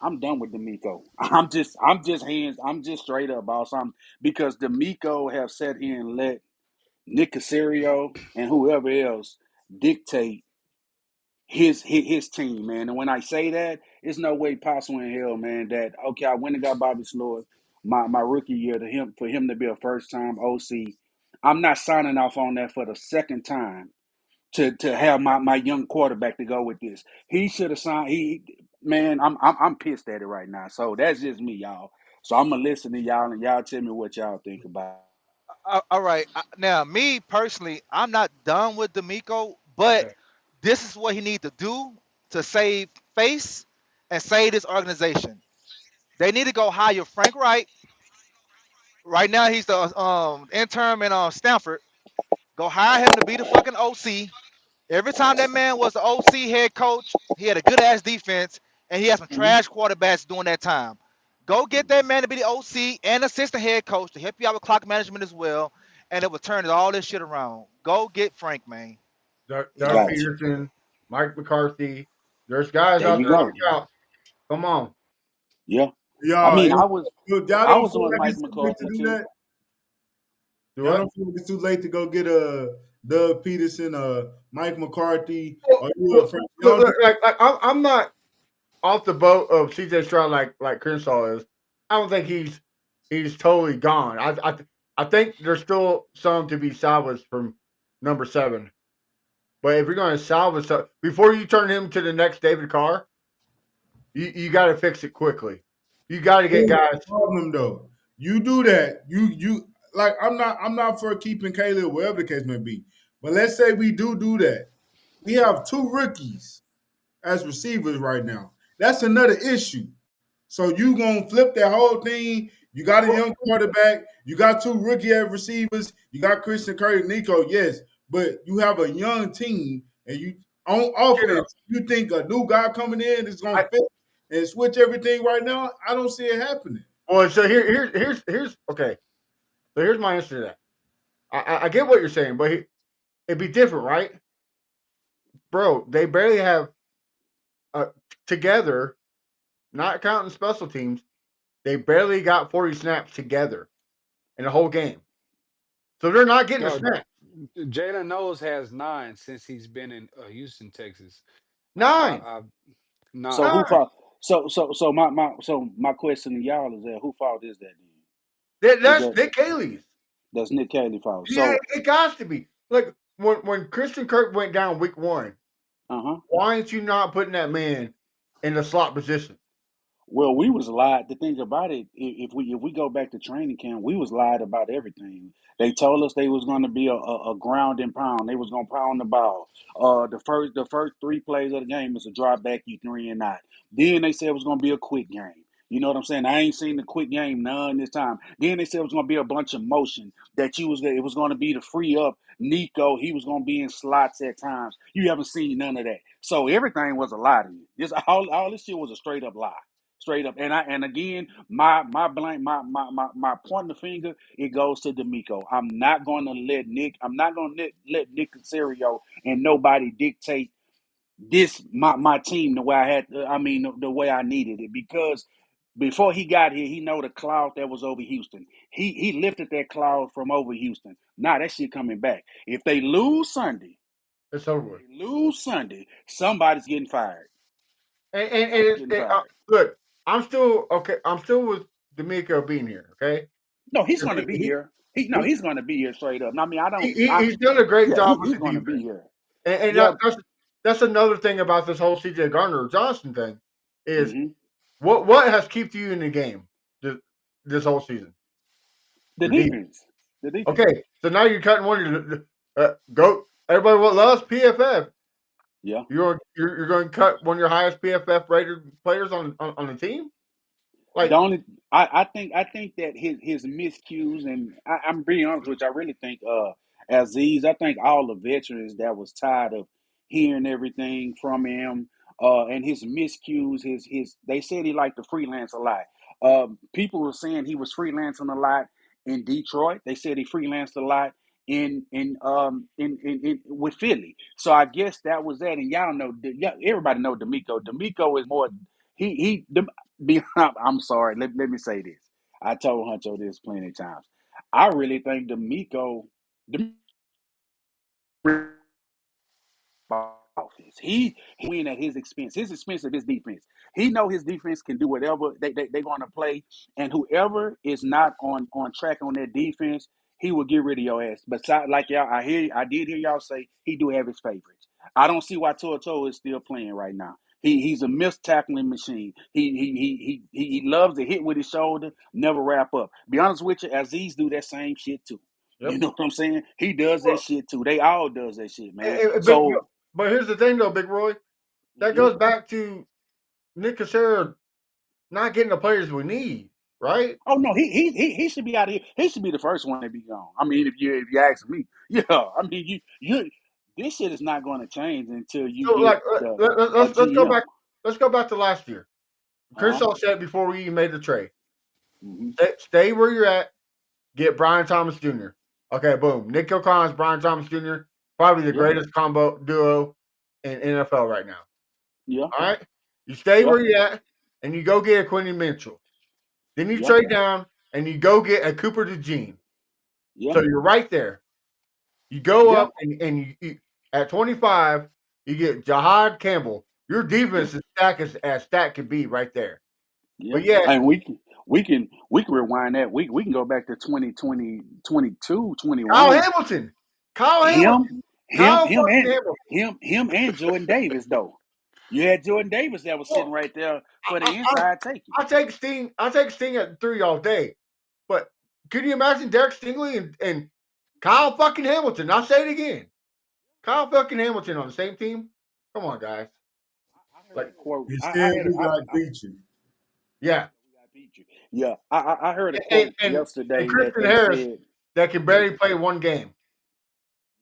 I'm done with D'Amico. I'm just straight up, boss. Because D'Amico have sat here and let Nick Casario and whoever else dictate his team, man. And when I say that, it's no way possible in hell, man, that okay, I went and got Bobby Sloyd my rookie year for him to be a first time OC. I'm not signing off on that for the second time to have my young quarterback to go with this. He should have signed man, I'm pissed at it right now. So that's just me, y'all. So I'm gonna listen to y'all and y'all tell me what y'all think about it. All right. Now, me personally, I'm not done with D'Amico, but Okay. this is what he needs to do to save face and save this organization. They need to go hire Frank Wright. Right now, he's the intern in Stanford. Go hire him to be the fucking OC. Every time that man was the OC head coach, he had a good ass defense, and he had some Mhm. trash quarterbacks during that time. Go get that man to be the OC and assistant head coach to help you out with clock management as well, and it will turn all this shit around. Go get Frank, man. Doug Got you. Peterson, Mike McCarthy. There's guys There out you there on go. the scout. Come on. Yeah. I Y'all, mean, y'all I don't was feel on like Mike it's too late to McCarthy do too. that. Do Y'all what? don't feel like it's too late to go get a Doug Peterson, Mike McCarthy, Well, or you a look, Frank. look, Y'all look, like I'm not off the boat of CJ Stroud like Crenshaw is. I don't think he's totally gone. I think there's still some to be salvaged from number 7. But if you're going to salvage stuff before you turn him to the next David Carr, you got to fix it quickly. You got to get Here's guys. the problem though. You do that. You like I'm not for keeping Caleb wherever the case may be. But let's say we do that. We have 2 rookies as receivers right now. That's another issue. So you gonna flip that whole thing. You got a young quarterback. You got 2 rookie receivers. You got Christian Curry, Nico. Yes, but you have a young team, and you on Yeah, offense. You think a new guy coming in is gonna I, fit and switch everything right now? I don't see it happening. well, so here's okay. So here's my answer to that. I get what you're saying, but it'd be different, right, bro? They barely have uh, together, not counting special teams. They barely got 40 snaps together in the whole game, so they're not getting the No, snaps. Jalen Knowles has 9 since he's been in Houston, Texas. Nine, I So 9. who nine. fault? So my question to y'all is that who fault is that then? Is That's that Nick Haley's. that's Nick Caley fault? Yeah, So it got to be. Like when Christian Kirk went down week 1, uh-huh. why aren't you not putting that man in the slot position? Well, we was lied. The thing about it, if we go back to training camp, we was lied about everything. They told us they was going to be a ground and pound. They was going to pound the ball. The first 3 plays of the game is a drop back, you 3 and out. Then they said it was going to be a quick game. You know what I'm saying? I ain't seen the quick game none this time. Then they said it was going to be a bunch of motion that it was going to be to free up Nico. He was going to be in slots at times. You haven't seen none of that. So everything was a lie to you. This all this shit was a straight up lie. Straight up. And again, my blank my pointing the finger, it goes to D'Amico. I'm not gonna let Nick Casario and nobody dictate this my team the way I had the way I needed it because before he got here, he know the cloud that was over Houston. He lifted that cloud from over Houston. Now that shit coming back. If they lose Sunday, It's over with. somebody's getting fired. And Somebody's getting fired. look, I'm still okay. I'm still with D'Amico being here. Okay, No, he's 'cause going to be here. he, He's going to be here straight up. I mean, I don't. he's done a great Yeah, job with he's the going to be defense, here. and Yeah. that's another thing about this whole CJ Gardner Johnson thing is hmm what has kept you in the game this whole season. The The defense. defense. The defense. Okay, so now you're cutting one of the go. Everybody what loves PFF. Yeah. You're going to cut one of your highest PFF rated players on the team. The Like, only I think that his miscues, and I'm being honest with you, I really think Aziz, I think all the veterans that was tired of hearing everything from him, and his miscues, his they said he liked to freelance a lot. People were saying he was freelancing a lot in Detroit. They said he freelanced a lot in with Philly. So I guess that was that. And y'all know, yeah, everybody know D'Amico. D'Amico is more I'm sorry. Let me say this. I told Huncho this plenty of times. I really think D'Amico offense. He win at his expense. His expense of his defense. He know his defense can do whatever they going to play, and whoever is not on track on their defense, he will get rid of your ass. But like y'all, I did hear y'all say he do have his favorites. I don't see why Toto is still playing right now. He's a missed tackling machine. He loves to hit with his shoulder, never wrap up. Be honest with you, Aziz do that same shit too. You yep. know what I'm saying? He does that Well, shit too. They all does that shit, man. Big, So but here's the thing, though, Big Roy. That yeah. goes back to Nick Casario not getting the players we need, right? Oh no, he should be out of here. He should be the first one to be gone. I mean, if you ask me, yeah. I mean, you this shit is not going to change until you So, get like, the a let's go GM. back. Let's go back to last year. Uh huh. Kershaw said before we even made the trade, Mm-hmm. stay where you're at. Get Brian Thomas Jr. Okay, boom. Nick O'Connell's Brian Thomas Jr. Probably the Yeah. greatest combo duo in NFL right now. Yeah. All right, you stay Yeah. where you're at, and you go get a Quinny Mitchell. Then you Yeah. trade down, and you go get a Cooper DeJean. Yeah. So you're right there. You go Yeah. up, and at 25, you get Jahad Campbell. Your Yeah. defense is stacked as stacked can be right there. Yeah. But yet, And we can rewind that. We can go back to 2020, 22, Kyle 21. Hamilton, Kyle Him, Hamilton, him, Kyle him, fucking and Hamilton. him and Jordan Davis though. You had Jordan Davis that was sitting Well, right there for I, the I, inside taking. I take Sting. I take Sting at 3 all day. But can you imagine Derek Stingley and Kyle fucking Hamilton? I'll say it again. Kyle fucking Hamilton on the same team. Come on, guys. I heard Like, a quote. He I said heard. we got beat you. yeah. I beat you. Yeah, I heard a And quote and, and yesterday that Christian they Harris said. that can barely play one game.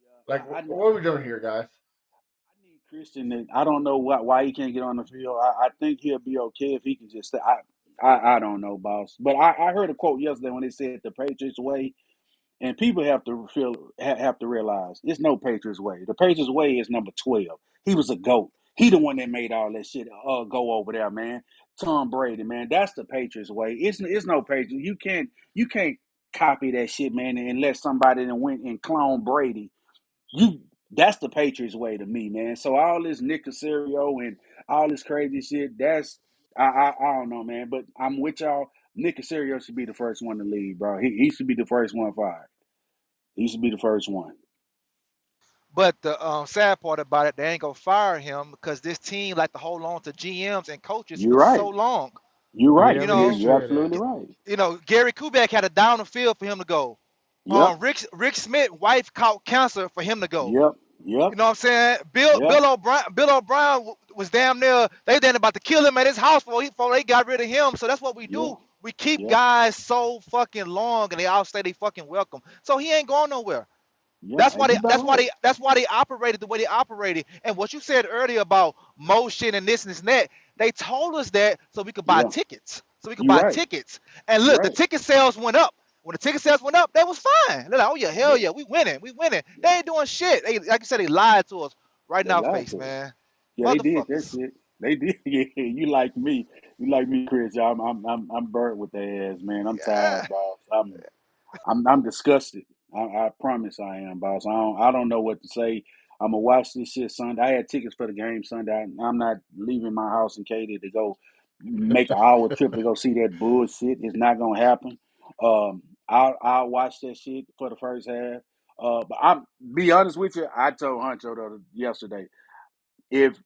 Yeah, Like, what are we doing here, guys? I need Christian. I don't know why he can't get on the field. I think he'll be okay if he can just stay. I don't know, boss. But I heard a quote yesterday when they said the Patriots way. And people have to realize it's no Patriots way. The Patriots way is number 12. He was a GOAT. He the one that made all that shit go over there, man. Tom Brady, man. That's the Patriots way. It's no Patriots. You can't copy that shit, man, and let somebody that went and clone Brady. You That's the Patriots way to me, man. So all this Nick Casario and all this crazy shit, that's I don't know, man. But I'm with y'all. Nick Casario should be the first one to leave, bro. He should be the first one fired. He should be the first one. But the sad part about it, they ain't gonna fire him because this team like to hold on to GMs and coaches You're for so right. long. You're right. You Yeah, You're he's know, you're true of absolutely that. right. Gary Kubiak had to down the field for him to go. Yep. Rick Smith wife caught cancer for him to go. Yep. Yep. You know what I'm saying? Bill Yep. O'Brien was damn near they damn about to kill him at his house before they got rid of him. So that's what we Yep. do. We keep Yep. guys so fucking long and they all say they fucking welcome. So he ain't going nowhere. Yeah. That's why they You about right. operated the way they operated. And what you said earlier about motion and this and this and that, they told us that so we could buy Yeah. tickets. So we could You're buy right. tickets. And You're look, the right. ticket sales went up. When the ticket sales went up, that was fine. They're like, oh yeah, hell Yep. yeah, we winning. We winning. They Yep. ain't doing shit. They, like you said, they lied to us right in They our lied face, to us. man. Yeah, they did that Motherfuckers. shit. They did. Yeah, you like me. You like me, Chris. Yeah, I'm burnt with their ass, man. I'm tired, Yeah. boss. I'm disgusted. I promise I am, boss. I don't know what to say. I'm gonna watch this shit Sunday. I had tickets for the game Sunday. I'm not leaving my house in Katy to go make an hour trip to go see that bullshit. It's not gonna happen. I'll watch that shit for the first half. But I'm be honest with you. I told Huncho yesterday if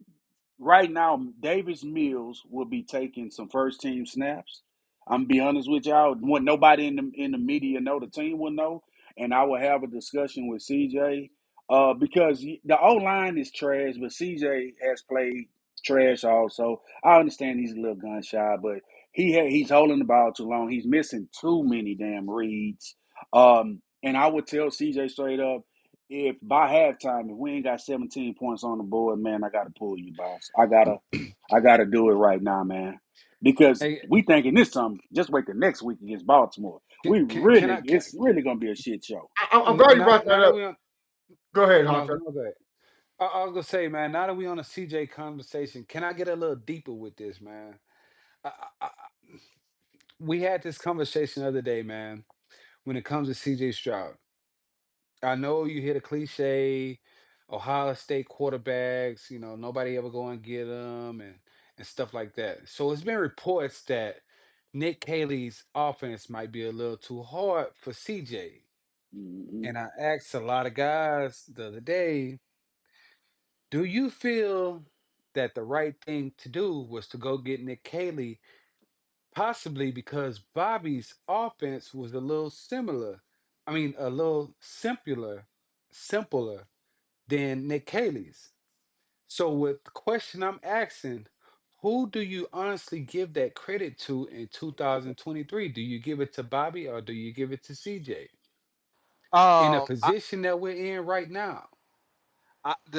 right now Davis Mills will be taking some first team snaps. I'm be honest with y'all. What nobody in the media know, the team will know, and I will have a discussion with CJ because the O line is trash, but CJ has played. trash also. I understand he's a little gun shy, but he's holding the ball too long. He's missing too many damn reads. And I would tell CJ straight up, if by halftime, if we ain't got 17 points on the board, man, I gotta pull you, boss. I gotta do it right now, man. Because Hey, we thinking this something. Just wait the next week against Baltimore. can I It's really gonna be a shit show. I'm glad you brought now that that up. we on Go ahead, no Hunter. no go ahead. I was gonna say, man, now that we on a CJ conversation, can I get a little deeper with this, man? We had this conversation the other day, man. When it comes to CJ Stroud, I know you hear the cliche, Ohio State quarterbacks, nobody ever go and get them and stuff like that. So it's been reports that Nick Caley's offense might be a little too hard for CJ. Hmm. And I asked a lot of guys the other day, do you feel that the right thing to do was to go get Nick Caley, possibly because Bobby's offense was a little similar? I mean, a little simpler than Nick Caley's. So, with the question I'm asking, who do you honestly give that credit to in 2023? Do you give it to Bobby or do you give it to CJ? In the Um, I, position that we're in right now.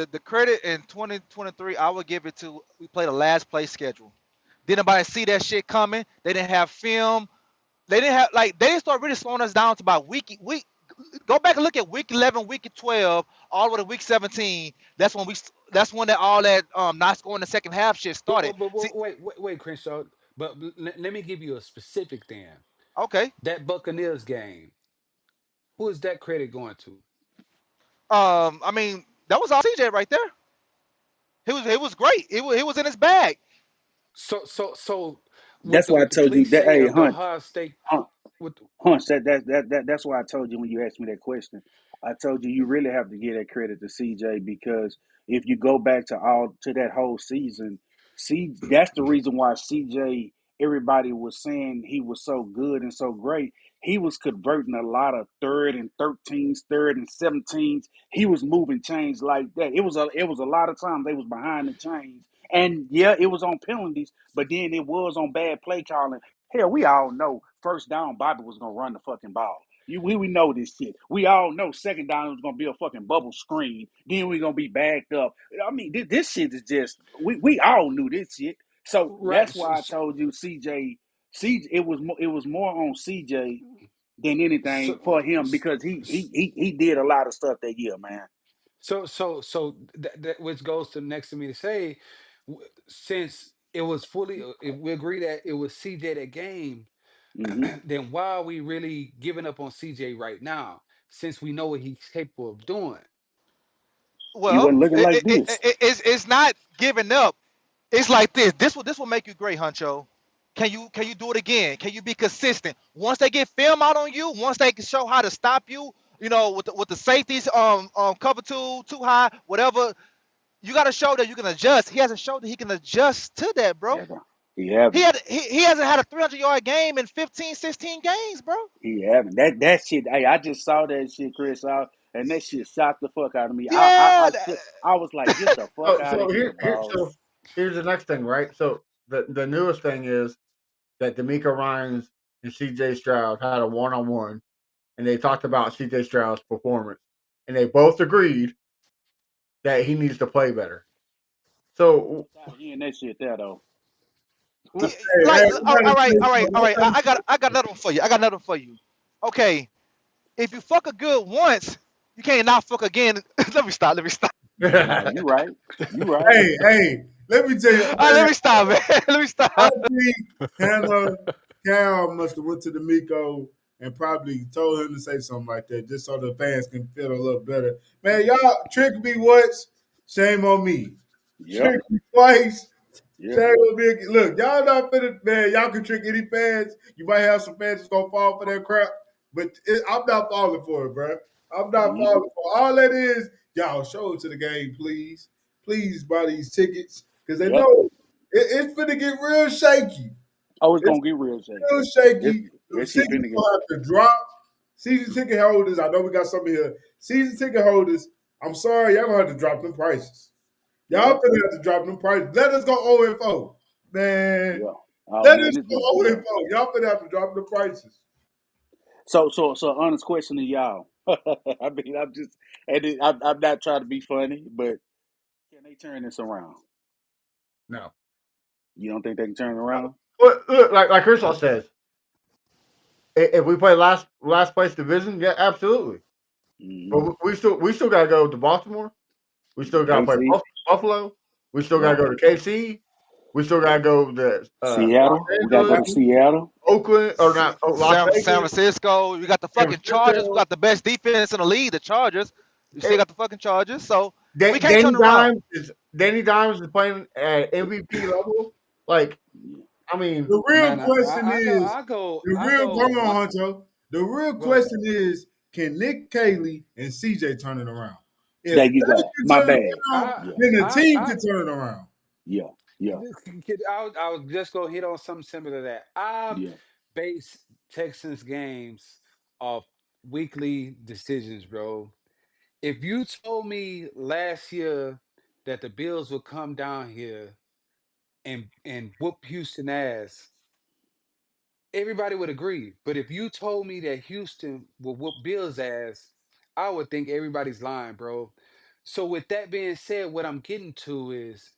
the credit in 2023, I would give it to we played a last play schedule. Didn't nobody see that shit coming? They didn't have film. They didn't have they didn't start really slowing us down to about week. Go back and look at week 11, week 12, all the way to week 17. That's when that all that not scoring the second half shit started. See, Wait, Crenshaw. But let me give you a specific then. okay. That Buccaneers game, who is that credit going to? I mean that was all CJ right there. He was great. He was in his bag. So with That's the why I with the told you that. cliche Hey, of the Hunt, Ohio State Hunt, with Hunch, that's why I told you when you asked me that question. I told you really have to give that credit to CJ because if you go back to that whole season, see that's the reason why CJ everybody was saying he was so good and so great. He was converting a lot of 3rd and 13s, 3rd and 17s. He was moving chains like that. It was a lot of times they was behind the chains. And yeah, it was on penalties, but then it was on bad play calling. Hell, we all know first down Bobby was gonna run the fucking ball. We know this shit. We all know second down was gonna be a fucking bubble screen. Then we gonna be backed up. I mean, this shit is just we all knew this shit. So right. that's why I told you CJ. It was more on CJ than anything So for him because he did a lot of stuff that year, man. that which goes to next to me to say, since it was fully, if we agree that it was CJ that game, Hmm. then why are we really giving up on CJ right now? Since we know what he's capable of doing. He Well, wasn't looking like this. it's not giving up. It's like this. This will make you great, Huncho. Can you do it again? Can you be consistent? Once they get film out on you, once they can show how to stop you, with the safeties cover too high, whatever, you got to show that you can adjust. He hasn't showed that he can adjust to that, bro. Yeah, he haven't. He hasn't had a 300-yard game in 15, 16 games, bro. He haven't. That shit. Hey, I just saw that shit, Chris, and that shit shocked the fuck out of me. Yeah. I was like, get the fuck So out of so here, so boss. here's the next thing, right? So the newest thing is that D'Amico Ryans and C.J. Stroud had a one-on-one, and they talked about C.J. Stroud's performance, and they both agreed that he needs to play better. So, I'm tired of hearing that shit there though. Yeah, Hey, like, hey, we all gotta right, say all right, all something. right. I got another one for you. I got another one for you. Okay, if you fuck a good once, you can't not fuck again. Let me stop. Let me stop. No, you right. You right. Hey, let me tell you, Let man. me stop, man. Let me I stop. think Hannah Cal must have went to the Miko and probably told him to say something like that, just so the fans can feel a little better. Man, y'all tricked me once, shame on me. Yep. Tricked me twice, Yep. shame on me. Look, y'all not finna, man. Y'all can trick any fans. You might have some fans that's gonna fall for that crap, but I'm not falling for it, bro. I'm not Mm-hmm. falling for it. All that is, y'all show it to the game, please. Please buy these tickets because they Yep. know it's finna get real shaky. Oh, it's It's gonna get real shaky. real It's shaky. The that shit tickets finna get. gonna have to drop. Season ticket holders, I know we got some here. Season ticket holders, I'm sorry, y'all gonna have to drop them prices. Y'all Yeah, finna have to drop them prices. Let us go 0-4. Man, yeah. Oh let man, us this go yeah. 0-4. Y'all finna have to drop the prices. So honest question to y'all. I mean, I'm just, I'm not trying to be funny, but can they turn this around? No. You don't think they can turn it around? Look, like Kershaw says, if we play last place division, yeah, absolutely. But Hmm. we still got to go to Baltimore. We still got to play KC, Buffalo. We still got yeah. to go to KC. We still got to go to Los Seattle, we gotta go Angeles, to Seattle. Oakland, or not Las San Vegas, Francisco. You got the San fucking Chargers, who Francisco. got the best defense in the league. The Chargers. You still It, got the fucking Chargers. So we can't turn Danny around. Danny Dimes is playing at MVP level. Like, I mean, The real Man, question is, hold one. on, Huncho. The real Go ahead. question is, can Nick Caley and CJ turn it around? If There you they go. can My turn it bad. around, I, Yeah, then the I, team I, can turn it around. yeah, yeah, I was just gonna hit on something similar to that. I yeah. base Texans games off weekly decisions, bro. If you told me last year that the Bills would come down here and whoop Houston ass, everybody would agree. But if you told me that Houston will whoop Bills ass, I would think everybody's lying, bro. So with that being said, what I'm getting to is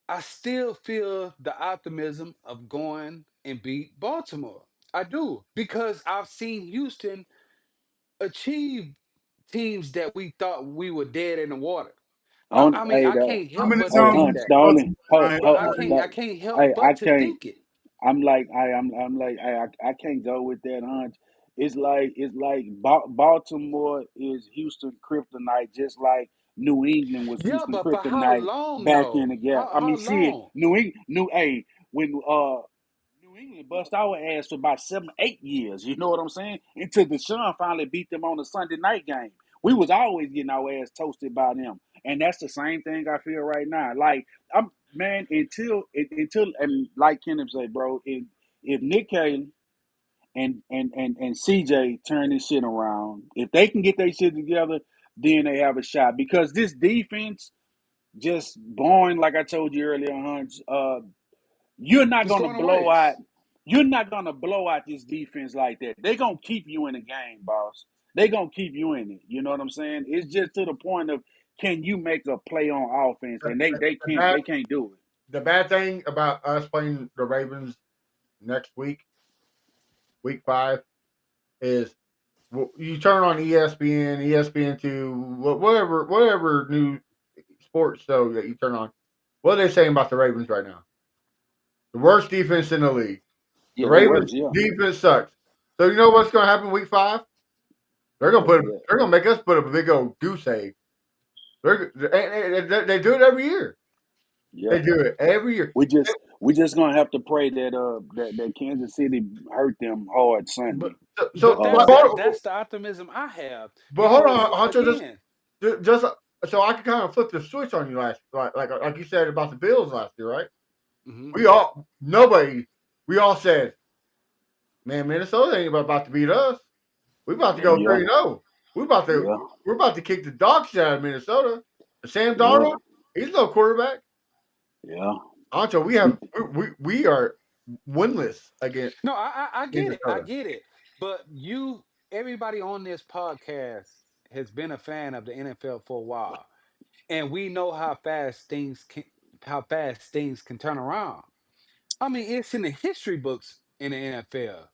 I still feel the optimism of going and beat Baltimore. I do because I've seen Houston achieve teams that we thought we were dead in the water. I mean, Hey, I can't How help many but to hey, times think we Hunch, that. the only, Baltimore line? But I can't help I but to can't. think it. I'm like, I can't go with that hunch. It's like Baltimore is Houston kryptonite, just like New England was Yeah, Houston but for how kryptonite long back in though? the gap. I How mean, shit, long? Hey, when New England bust our ass for about 7, 8 years. You know what I'm saying? Until Deshaun finally beat them on the Sunday night game. We was always getting our ass toasted by them, and that's the same thing I feel right now. Like I'm man, until and like Kenneth say, bro, if Nick Caley and CJ turn this shit around, if they can get their shit together, then they have a shot. Because this defense just boring, like I told you earlier, Hunch. You're not It's gonna going to blow out. waste. You're not gonna blow out this defense like that. They're gonna keep you in the game, boss. They're gonna keep you in it. You know what I'm saying? It's just to the point of can you make a play on offense, the, and the, they the can't bad they can't do it. the bad thing about us playing the Ravens next week 5, is you turn on ESPN, ESPN2, whatever new sports show that you turn on. What are they saying about the Ravens right now? The worst defense in the league. The Yeah, they Ravens worse. Yeah, defense sucks. So you know what's going to happen week 5? They're gonna what's put. that? They're gonna make us put up a big old goose egg. They do it every year. Yeah. They do it every year. We just gonna have to pray that that Kansas City hurt them hard But Sunday. but Uh, that's the optimism I have But hold because on, Hunter. again, Just so I can kind of flip the switch on you last, like you said about the Bills last year, right? mhm, We all said, man, Minnesota ain't about to beat us. We about to go yeah, 3-0. We about to yeah, we're about to kick the dog shit out of Minnesota. Sam yeah, Darnold, he's no quarterback. yeah. Ancho, we are winless no, I against get it, I Minnesota. get it. But everybody on this podcast has been a fan of the NFL for a while, and we know how fast things can turn around. I mean, it's in the history books in the NFL.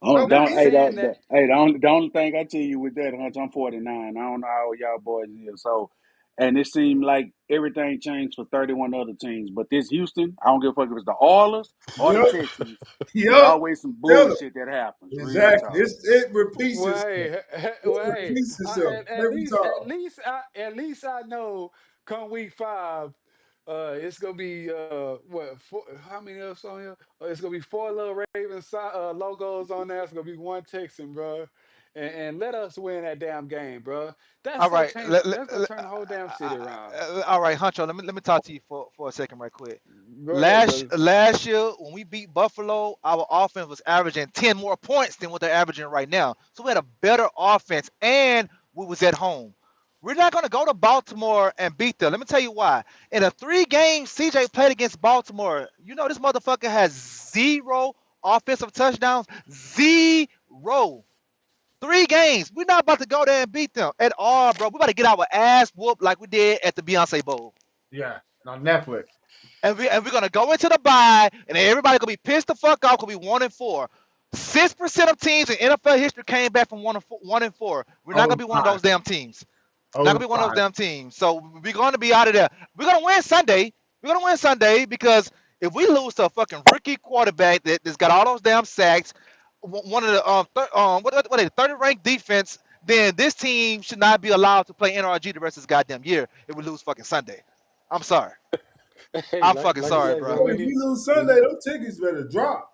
Oh, No, Not don't hey, saying that. the only thing I tell you with that, Hunch, I'm 49. I don't know how old y'all boys is. So, and it seemed like everything changed for 31 other teams. But this Houston, I don't give a fuck if it's the Oilers or the Yup, Texans. It's yup. always some Tell them bullshit that happens. Real exactly. talk. It repeats Well, itself. hey, It well, hey, repeats itself at every least, at time. least, at least I know come week 5, it's gonna be what? How many else on here? It's gonna be 4 little Ravens logos on there. It's gonna be one Texan, bro, and let us win that damn game, bro. That's All gonna right. change. That's gonna turn the whole damn city around. All right, Huncho. Let me talk to you for a second, right quick. Go ahead, Last brother. last year when we beat Buffalo, our offense was averaging 10 more points than what they're averaging right now. So we had a better offense, and we was at home. We're not going to go to Baltimore and beat them. Let me tell you why. In a 3 games CJ played against Baltimore, you know this motherfucker has 0 offensive touchdowns. 0. 3 games. We're not about to go there and beat them at all, bro. We about to get our ass whooped like we did at the Beyonce Bowl. Yeah, on Netflix. And we're gonna go into the bye, and everybody gonna be pissed the fuck off because we 1-4. 6% of teams in NFL history came back from 1-4. We're not Oh gonna be one of five. those damn teams. Not gonna Oh be one of those five. damn teams. So we're gonna be out of there. We're gonna win Sunday. We're gonna win Sunday because if we lose to a fucking rookie quarterback that's got all those damn sacks, one of the what are they, 30 ranked defense, then this team should not be allowed to play NRG the rest of this goddamn year if we lose fucking Sunday. I'm sorry. Hey, I'm fucking like I sorry, said, bro. man, Boy, if we lose Sunday, those tickets better drop.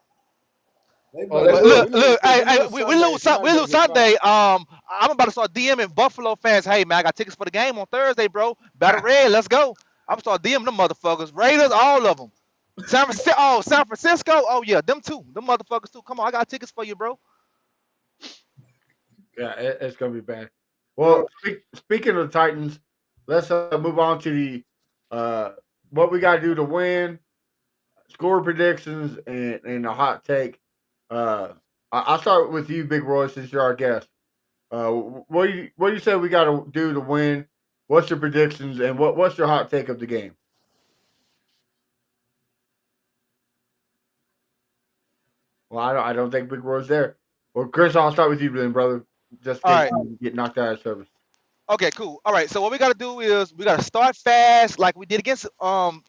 They Oh, they better But will. look, we lose look, if hey, we hey, lose we Sunday, lose, we somebody better lose get Sunday. fired. I'm about to start DMing Buffalo fans. Hey man, I got tickets for the game on Thursday, bro. Battle Red, let's go. I'm start DMing them motherfuckers. Raiders, all of them. San Francisco. Oh yeah, them too. Them motherfuckers too. Come on, I got tickets for you, bro. Yeah, it's gonna be bad. bro. Well, speaking of the Titans, let's move on to the uh, what we got to do to win, score predictions, and a hot take. Uh, I'll start with you, Big Roy, since you're our guest. What do you say we got to do to win? What's your predictions and what's your hot take of the game? Well, I don't think Big Roy's there. Well, Chris, I'll start with you then, brother, just All in case right. you get knocked out of service. Okay, cool. All right. So what we got to do is we got to start fast, like we did against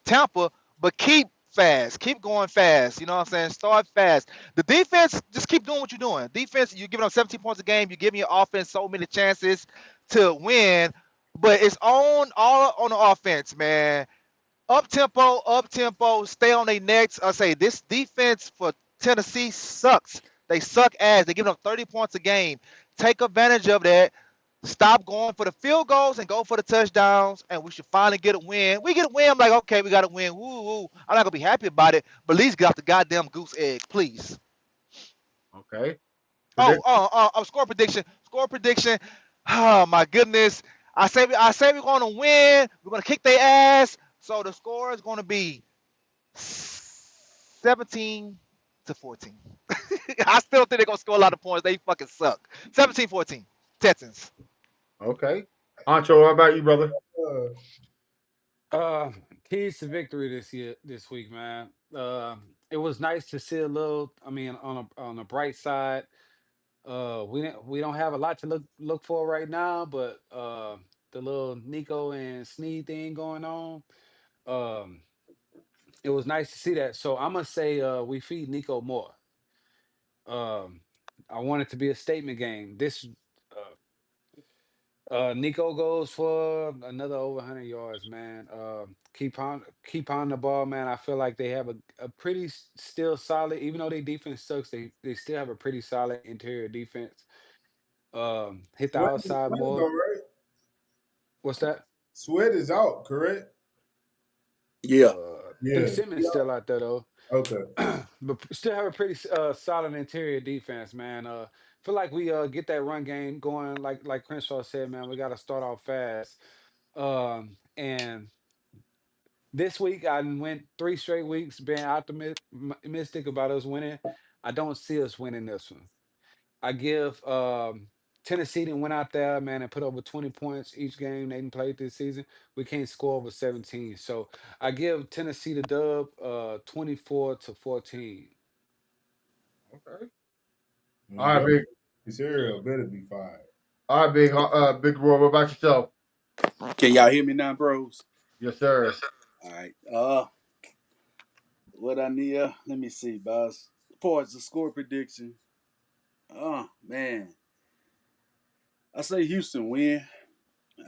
Tampa, but keep fast, keep going fast. You know what I'm saying? Start fast. The defense, just keep doing what you're doing. Defense, you're giving up 17 points a game. You're giving your offense so many chances to win, but it's on all on the offense, man. Up tempo, stay on their necks. I say this defense for Tennessee sucks. They suck ass. They giving up 30 points a game. Take advantage of that. Stop going for the field goals and go for the touchdowns, and we should finally get a win. We get a win, I'm like, okay, we got a win. Woo, woo. I'm not gonna be happy about it, but at least get off the goddamn goose egg, please. Okay. Oh, Predict. score prediction. Score prediction. Oh my goodness. I say we're gonna win. We're gonna kick their ass. So the score is gonna be 17-14. I still think they're gonna score a lot of points. They fucking suck. 17-14. Texans. Okay. Ancho, how about you, brother? Uh, Uh, Keys to victory this week, man. It was nice to see a little. I mean, on a bright side, we don't have a lot to look for right now, but the little Nico and Sneed thing going on. Um, it was nice to see that. So I'm gonna say we feed Nico more. Um, I want it to be a statement game. This Nico goes for another over 100 yards, man. Keep on the ball, man. I feel like they have a pretty still solid, even though their defense sucks. They still have a pretty solid interior defense. Hit the outside Sweat is more. all right. What's that? Sweat is out, correct? Yeah. I think Yeah. Simmons still out there though. Okay. But still have a pretty solid interior defense, man. Feel like we get that run game going, like Crenshaw said, man. We got to start off fast. And this week I went 3 straight weeks being optimistic about us winning. I don't see us winning this one. I give Tennessee didn't went out there, man, and put over 20 points each game they didn't play this season. We can't score over 17. So I give Tennessee the dub 24-14. Okay. All And right, big. this area better be fired. All right, big Roy. What about yourself? Can y'all hear me now, bros? Yes, sir. All right. What I need? Let me see, boss. As far as the score prediction, oh man, I say Houston win.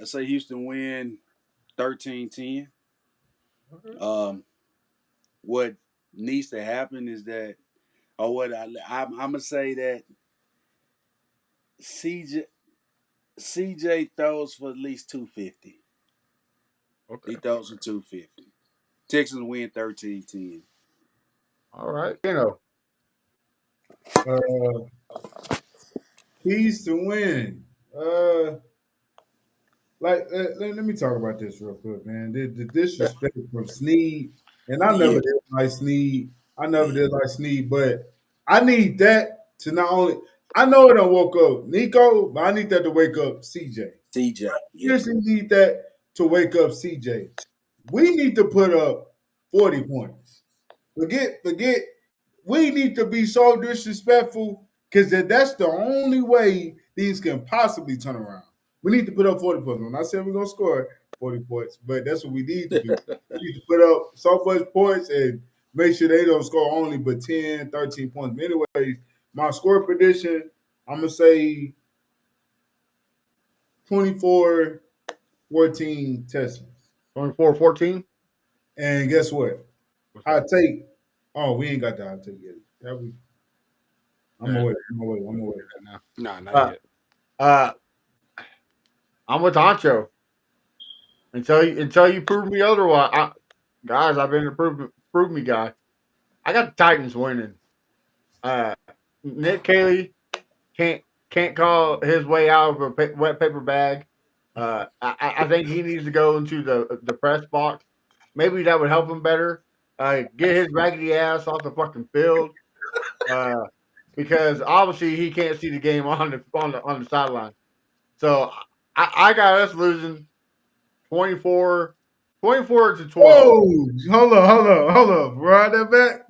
I say Houston win 13-10. Okay. Um, what needs to happen is that, or what I'm gonna say that CJ CJ throws for at least 250. Okay. He throws for 250. Texans win 13-10. All right. You know. Uh, keys to win. Uh, like let me talk about this real quick, man. The disrespect from Sneed, and I never Yeah. did like Sneed. I never did like Sneed, but I need that to not only I know it don't woke up Nico, but I need that to wake up CJ. CJ. Yeah. Seriously need that to wake up CJ. We need to put up 40 points. Forget. We need to be so disrespectful because that's the only way these can possibly turn around. We need to put up 40 points. I'm not saying we're gonna score 40 points, but that's what we need to do. We need to put up so much points and make sure they don't score only but 10, 13 points. But anyways, my score prediction, I'm gonna say 24-14 Texans. 24-14. And guess what? What's I that? take. Oh, we ain't got the hot take yet. Have we? I'm Yeah, away. I'm away. I'm away. now. Nah, not Uh, yet. uh, I'm with Honcho until you prove me otherwise. Guys, I've been a prove me guy. I got the Titans winning. Uh, Nick Caley can't can't call his way out of a wet paper bag. I think he needs to go into the press box. Maybe that would help him better. Get his raggedy ass off the fucking field. Uh, because obviously he can't see the game on the sideline. So I got us losing 24, 24-12. Whoa! Hold on. Ride that back.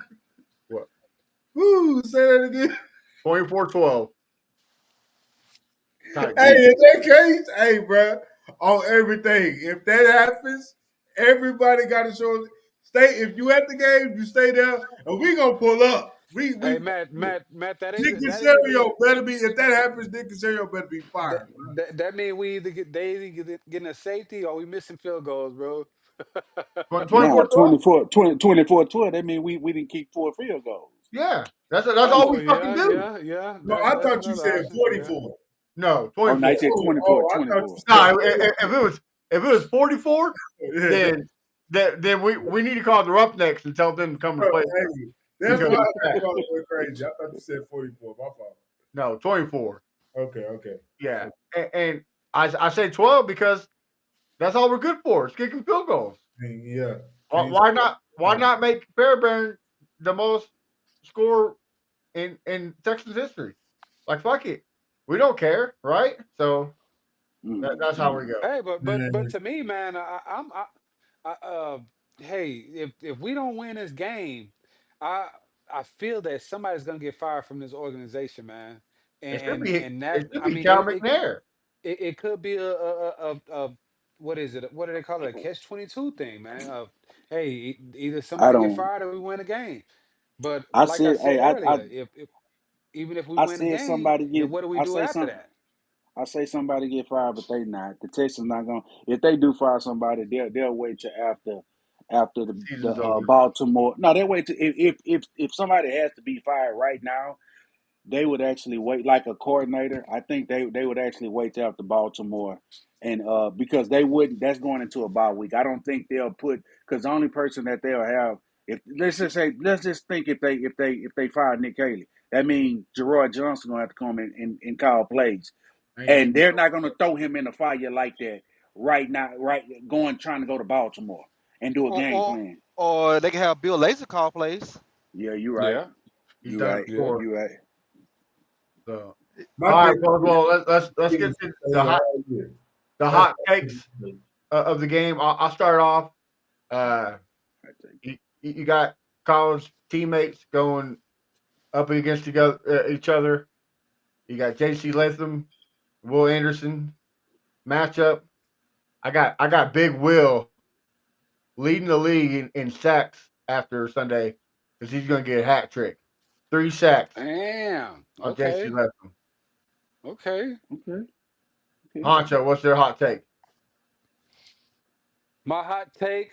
What? Woo! Say that again. 24-12. Hey, Titans. in that case, hey, bro, on everything. If that happens, everybody got to show. Stay. If you at the game, you stay there, and we gonna pull up. We Hey, Matt, Nick that ain't even Casario better be. If that happens, Nick Casario better be that fired. that mean we either getting a safety or we missing field goals, bro. Nah, 24-12. 24-12. That means we didn't keep 4 field goals. Yeah, that's all Oh we fucking yeah, do. yeah, yeah. No, I That's thought you another said option. Yeah. 44. No, Oh, no, he 24. said Oh, 24, oh, I thought you 24. said No, if it was 44, 44. then we need to call the Roughnecks and tell them to come to Bro, play hey, that's because why of I that. thought it went crazy. I thought you said 44. My fault. No, 24. Okay. Yeah, and I say 12 because that's all we're good for. It's kicking field goals. Yeah. Why, Can't why not? Why not make Fairbairn the most score in Texas history? Like fuck it, we don't care, right? So that's how we Mm-hmm. go. Hey, but man. to me, man, I hey, if we don't win this game, I I feel that somebody's gonna get fired from this organization, man. It should And be and that it should I be mean, Cal McNair. it could be a what is it? What do they call it? A catch-22 thing, man. Hey, either I somebody get don't. fired or we win a game. But I like I said, said hey, earlier, if even if we I win a said game, somebody then get. what do we I do say after some. that? I say somebody get fired, but they not. The Texans not going. If they do fire somebody, they'll wait till after the Season's over. Baltimore. No, they'll wait till if somebody has to be fired right now, they would actually wait like a coordinator. I think they would actually wait till after Baltimore, and because they wouldn't. That's going into a bye week. I don't think they'll put because the only person that they'll have if let's just think if they fire Nick Haley, that means Gerard Johnson gonna have to come and call plays, and Ain't they're no, not gonna throw him in the fire like that right now. Right, going trying to go to Baltimore and do a Or game or, plan. or they can have Bill Lazor call plays. Yeah, you're right. Yeah, he's You're done it right. yeah. before. You're right. So My all right, thing well let's is get to stay all year. the That's hot takes of the game. I'll start off. Uh, you got college teammates going up against each other. You got J.C. Latham, Will Anderson matchup. I got Big Will leading the league in sacks after Sunday because he's going to get a hat trick. 3 sacks Damn. on J.C. Okay. Latham. Okay. Okay. Okay. Honcho, what's their hot take? My hot take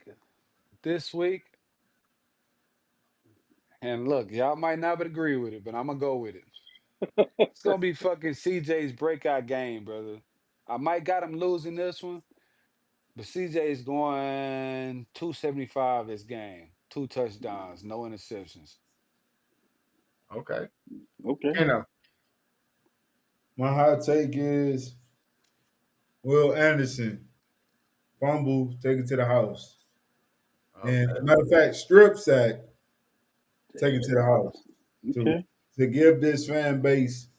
this week, and look, y'all might not agree with it, but I'm gonna go with it. It's gonna be fucking CJ's breakout game, brother. I might got him losing this one, but CJ's going 275 this game. 2 touchdowns, no interceptions. Okay. Okay. You know, My hot take is Will Anderson, fumble, take it to the house. And Okay. matter of fact, strip sack, Take take it it to to the the house house. to Okay. to give this fan base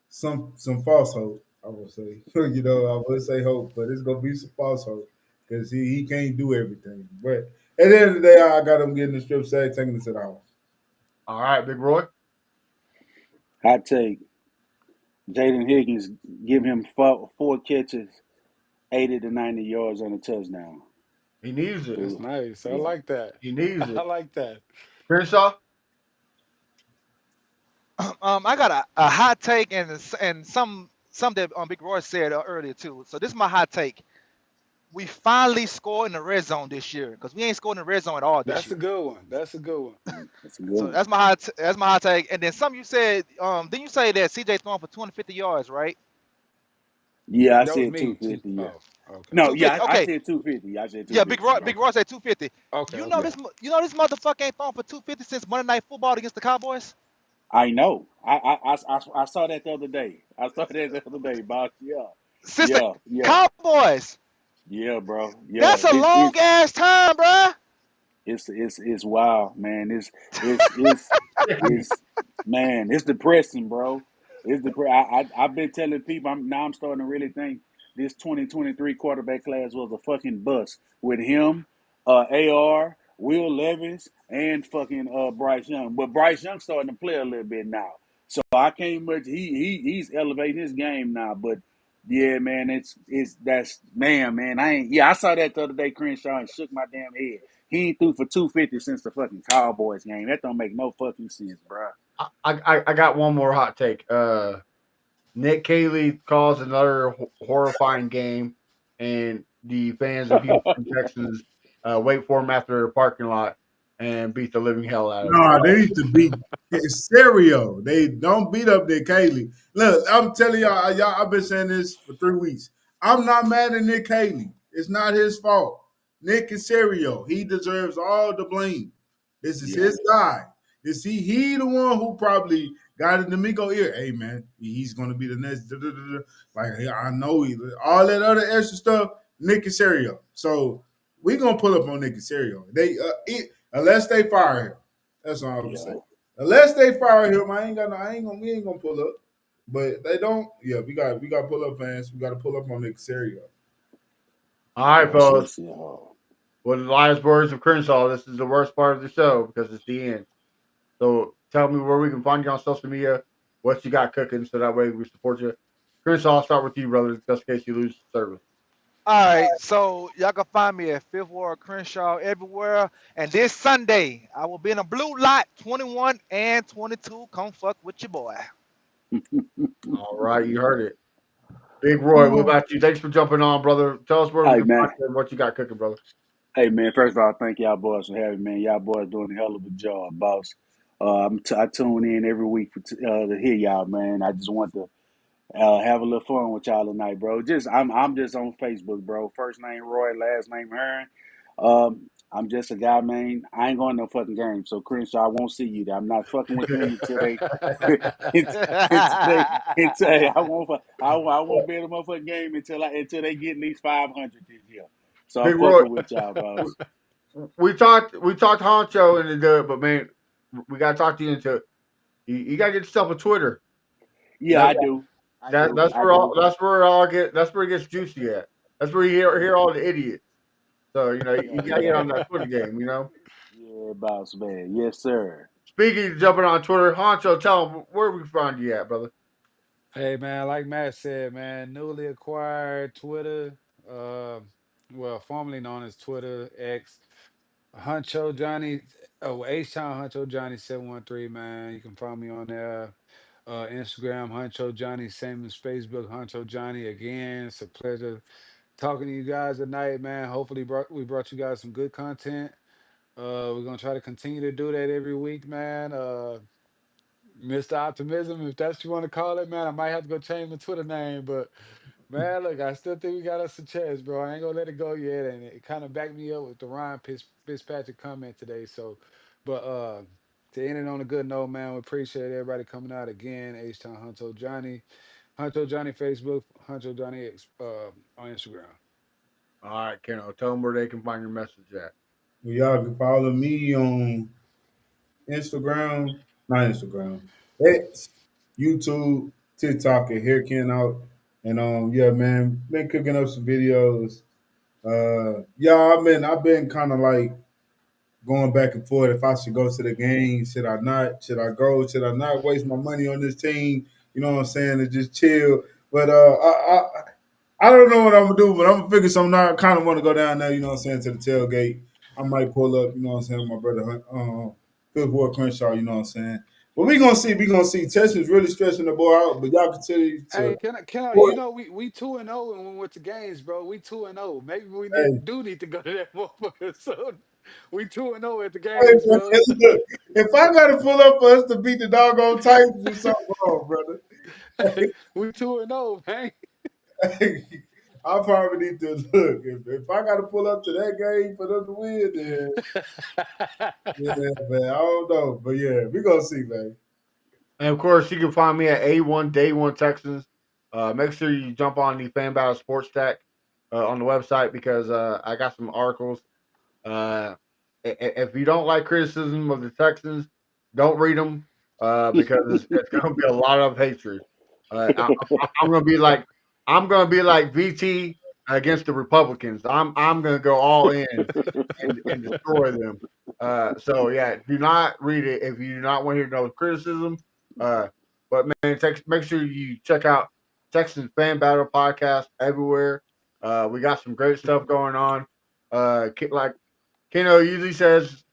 some false hope. I will say, I would say hope, but it's gonna be some false hope because he can't do everything. But at the end of the day, I got him getting the strip sack, taking it to the house. All right, Big Roy. Hot take. Jaden Higgins, give him four catches, 80 to 90 yards on a touchdown. He needs it. That's Ooh, nice. I yeah. like that. He needs I it. like that. Crenshaw. I got a hot take and some that Big Roy said earlier too. So this is my hot take. We finally scored in the red zone this year because we ain't scored in the red zone at all this That's a year. good one. That's a good one. That's a good So one. that's my hot take. And then some you said, didn't you say that CJ throwing for 250 yards, right? Yeah, I That was said me. 250. Yeah. Oh, okay. No, yeah, 250. I Okay. said 250. I said Yeah, Big 250. Roy, Yeah. Big Okay. Roy said 250. Okay. You know Okay. Yeah. this motherfucker ain't throwing for 250 since Monday Night Football against the Cowboys. I know. I saw that the other day. I saw that the other day, boss. Yeah. Since the Yeah. Yeah. Cowboys. Yeah, bro. Yeah. That's a long ass time, bruh. It's wild, man. It's man, it's depressing, bro. I've been telling people I'm starting to really think this 2023 quarterback class was a fucking bust with him, AR, Will Levis, and fucking Bryce Young. But Bryce Young's starting to play a little bit now, so I can't much. He's elevating his game now, but. Yeah, man, it's that's man. I ain't. Yeah, I saw that the other day, Crenshaw, and shook my damn head. He ain't threw for 250 since the fucking Cowboys game. That don't make no fucking sense, bro. I got one more hot take. Nick Caley calls another horrifying game, and the fans of Houston Texans wait for him after the parking lot and beat the living hell out of him. No, they need to beat Stereo. They don't beat up Nick Haley. Look, I'm telling y'all, I've been saying this for 3 weeks. I'm not mad at Nick Haley. It's not his fault. Nick Casario, he deserves all the blame. This is Yeah, his guy. Is he the one who probably got in the Miko ear? Hey man, he's gonna be the next. Da, da, da, da. Like I know all that other extra stuff. Nick Casario. So we gonna pull up on Nick Casario. Unless they fire him. That's all I would yeah, say. Unless they fire him, we ain't gonna pull up. But they don't. Yeah, we got pull up fans. We got to pull up on Nick Casario. All right, yeah. Shit, fellas. shit hard. With the last words of Crenshaw, this is the worst part of the show because it's the end. So tell me where we can find you on social media, what you got cooking, so that way we support you. Crenshaw, I'll start with you, brother, just in case you lose service. All right, so y'all can find me at Fifth Ward Crenshaw everywhere. And this Sunday, I will be in a blue lot 21 and 22. Come fuck with your boy. All right, you heard it. Big Roy, what about you? Thanks for jumping on, brother. Tell us where we Hey can find man, you and what you got cooking, brother. hey man. First of all, thank y'all boys for having me. Man. Y'all boys doing a hell of a job, boss. I tune in every week to hear y'all, man. I just want to have a little fun with y'all tonight, bro. I'm just on Facebook, bro. First name Roy, last name Hearn. I'm just a guy, man. I ain't going to no fucking game. So Crenshaw, I won't see you there. I'm not fucking with me until they until I won't be at a motherfucking game until they get at least 500 this year. So I'm Big Roy, fucking with y'all, we, boss. we talked Honcho into good, but man, we gotta talk to you into you gotta get yourself a Twitter. Yeah, That I do. I that do. that's I where all do. that's where it gets juicy at. That's where you hear all the idiots. So Yeah, you gotta get yeah. on that Twitter game. Yeah, boss man. Yes, sir. Speaking of jumping on Twitter, Honcho, tell them where we find you at, brother. Hey man, like Matt said, man, newly acquired Twitter, uh, well, formerly known as Twitter X, Huncho Johnny, oh H Town Huncho Johnny 713, man. You can find me on there. Instagram Huncho Johnny, same as Facebook Huncho Johnny. Again, it's a pleasure talking to you guys tonight, man. Hopefully, we brought you guys some good content. We're gonna try to continue to do that every week, man. Mr. Optimism, if that's what you want to call it, man. I might have to go change my Twitter name, but man, look, I still think we got us a chance, bro. I ain't gonna let it go yet, and it kind of backed me up with the Ryan Fitzpatrick comment today. So, but to end it on a good note, man, we appreciate everybody coming out again. H Town Hunto Johnny. Huncho Johnny Facebook, Huncho Johnny on Instagram. All right, Keno, tell them where they can find your message at. Well, y'all can follow me on Instagram, not Instagram, X, YouTube, TikTok, and Hair Ken out. And yeah, man, been cooking up some videos. Yeah, I've been kind of like going back and forth if I should go to the game, should I not? Should I go? Should I not waste my money on this team? You know what I'm saying? And just chill. But I don't know what I'm gonna do, but I'm gonna figure something out. I kind of want to go down there, you know what I'm saying, to the tailgate. I might pull up, you know what I'm saying, with my brother Fifth Ward Crenshaw, you know what I'm saying. But we gonna see. We gonna see. Texas really stretching the boy out, but y'all continue to. Hey, can I? You know, we 2-0 and when we went to games, bro. We 2-0. Maybe we Hey, need to go to that motherfucker. So we 2-0 at the hey, games, man, bro. look, if I gotta pull up for us to beat the doggone Titans, there's something wrong, brother. We 2-0, man. I probably need to look. If I got to pull up to that game for them to win, then yeah, man, I don't know, but yeah, we gonna see, man. And of course, you can find me at A1 Day One Texans. Make sure you jump on the Fan Battle Sports Stack on the website because I got some articles. Uh, if you don't like criticism of the Texans, don't read them because it's going to be a lot of hatred. I'm going to be like VT against the Republicans. I'm going to go all in and destroy them. So yeah, do not read it if you do not want to hear no criticism. Uh, but man, make sure you check out Texans Fan Battle podcast everywhere. We got some great stuff going on. Like Keno usually says,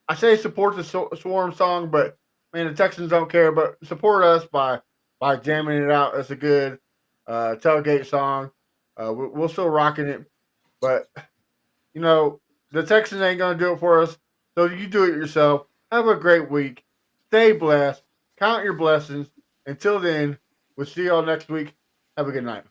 I say support the Swarm song, but man, the Texans don't care. But support us by jamming it out. It's a good tailgate song. We're still rocking it, but you know, the Texans ain't gonna do it for us. So you do it yourself. Have a great week. Stay blessed. Count your blessings. Until then, we'll see y'all next week. Have a good night.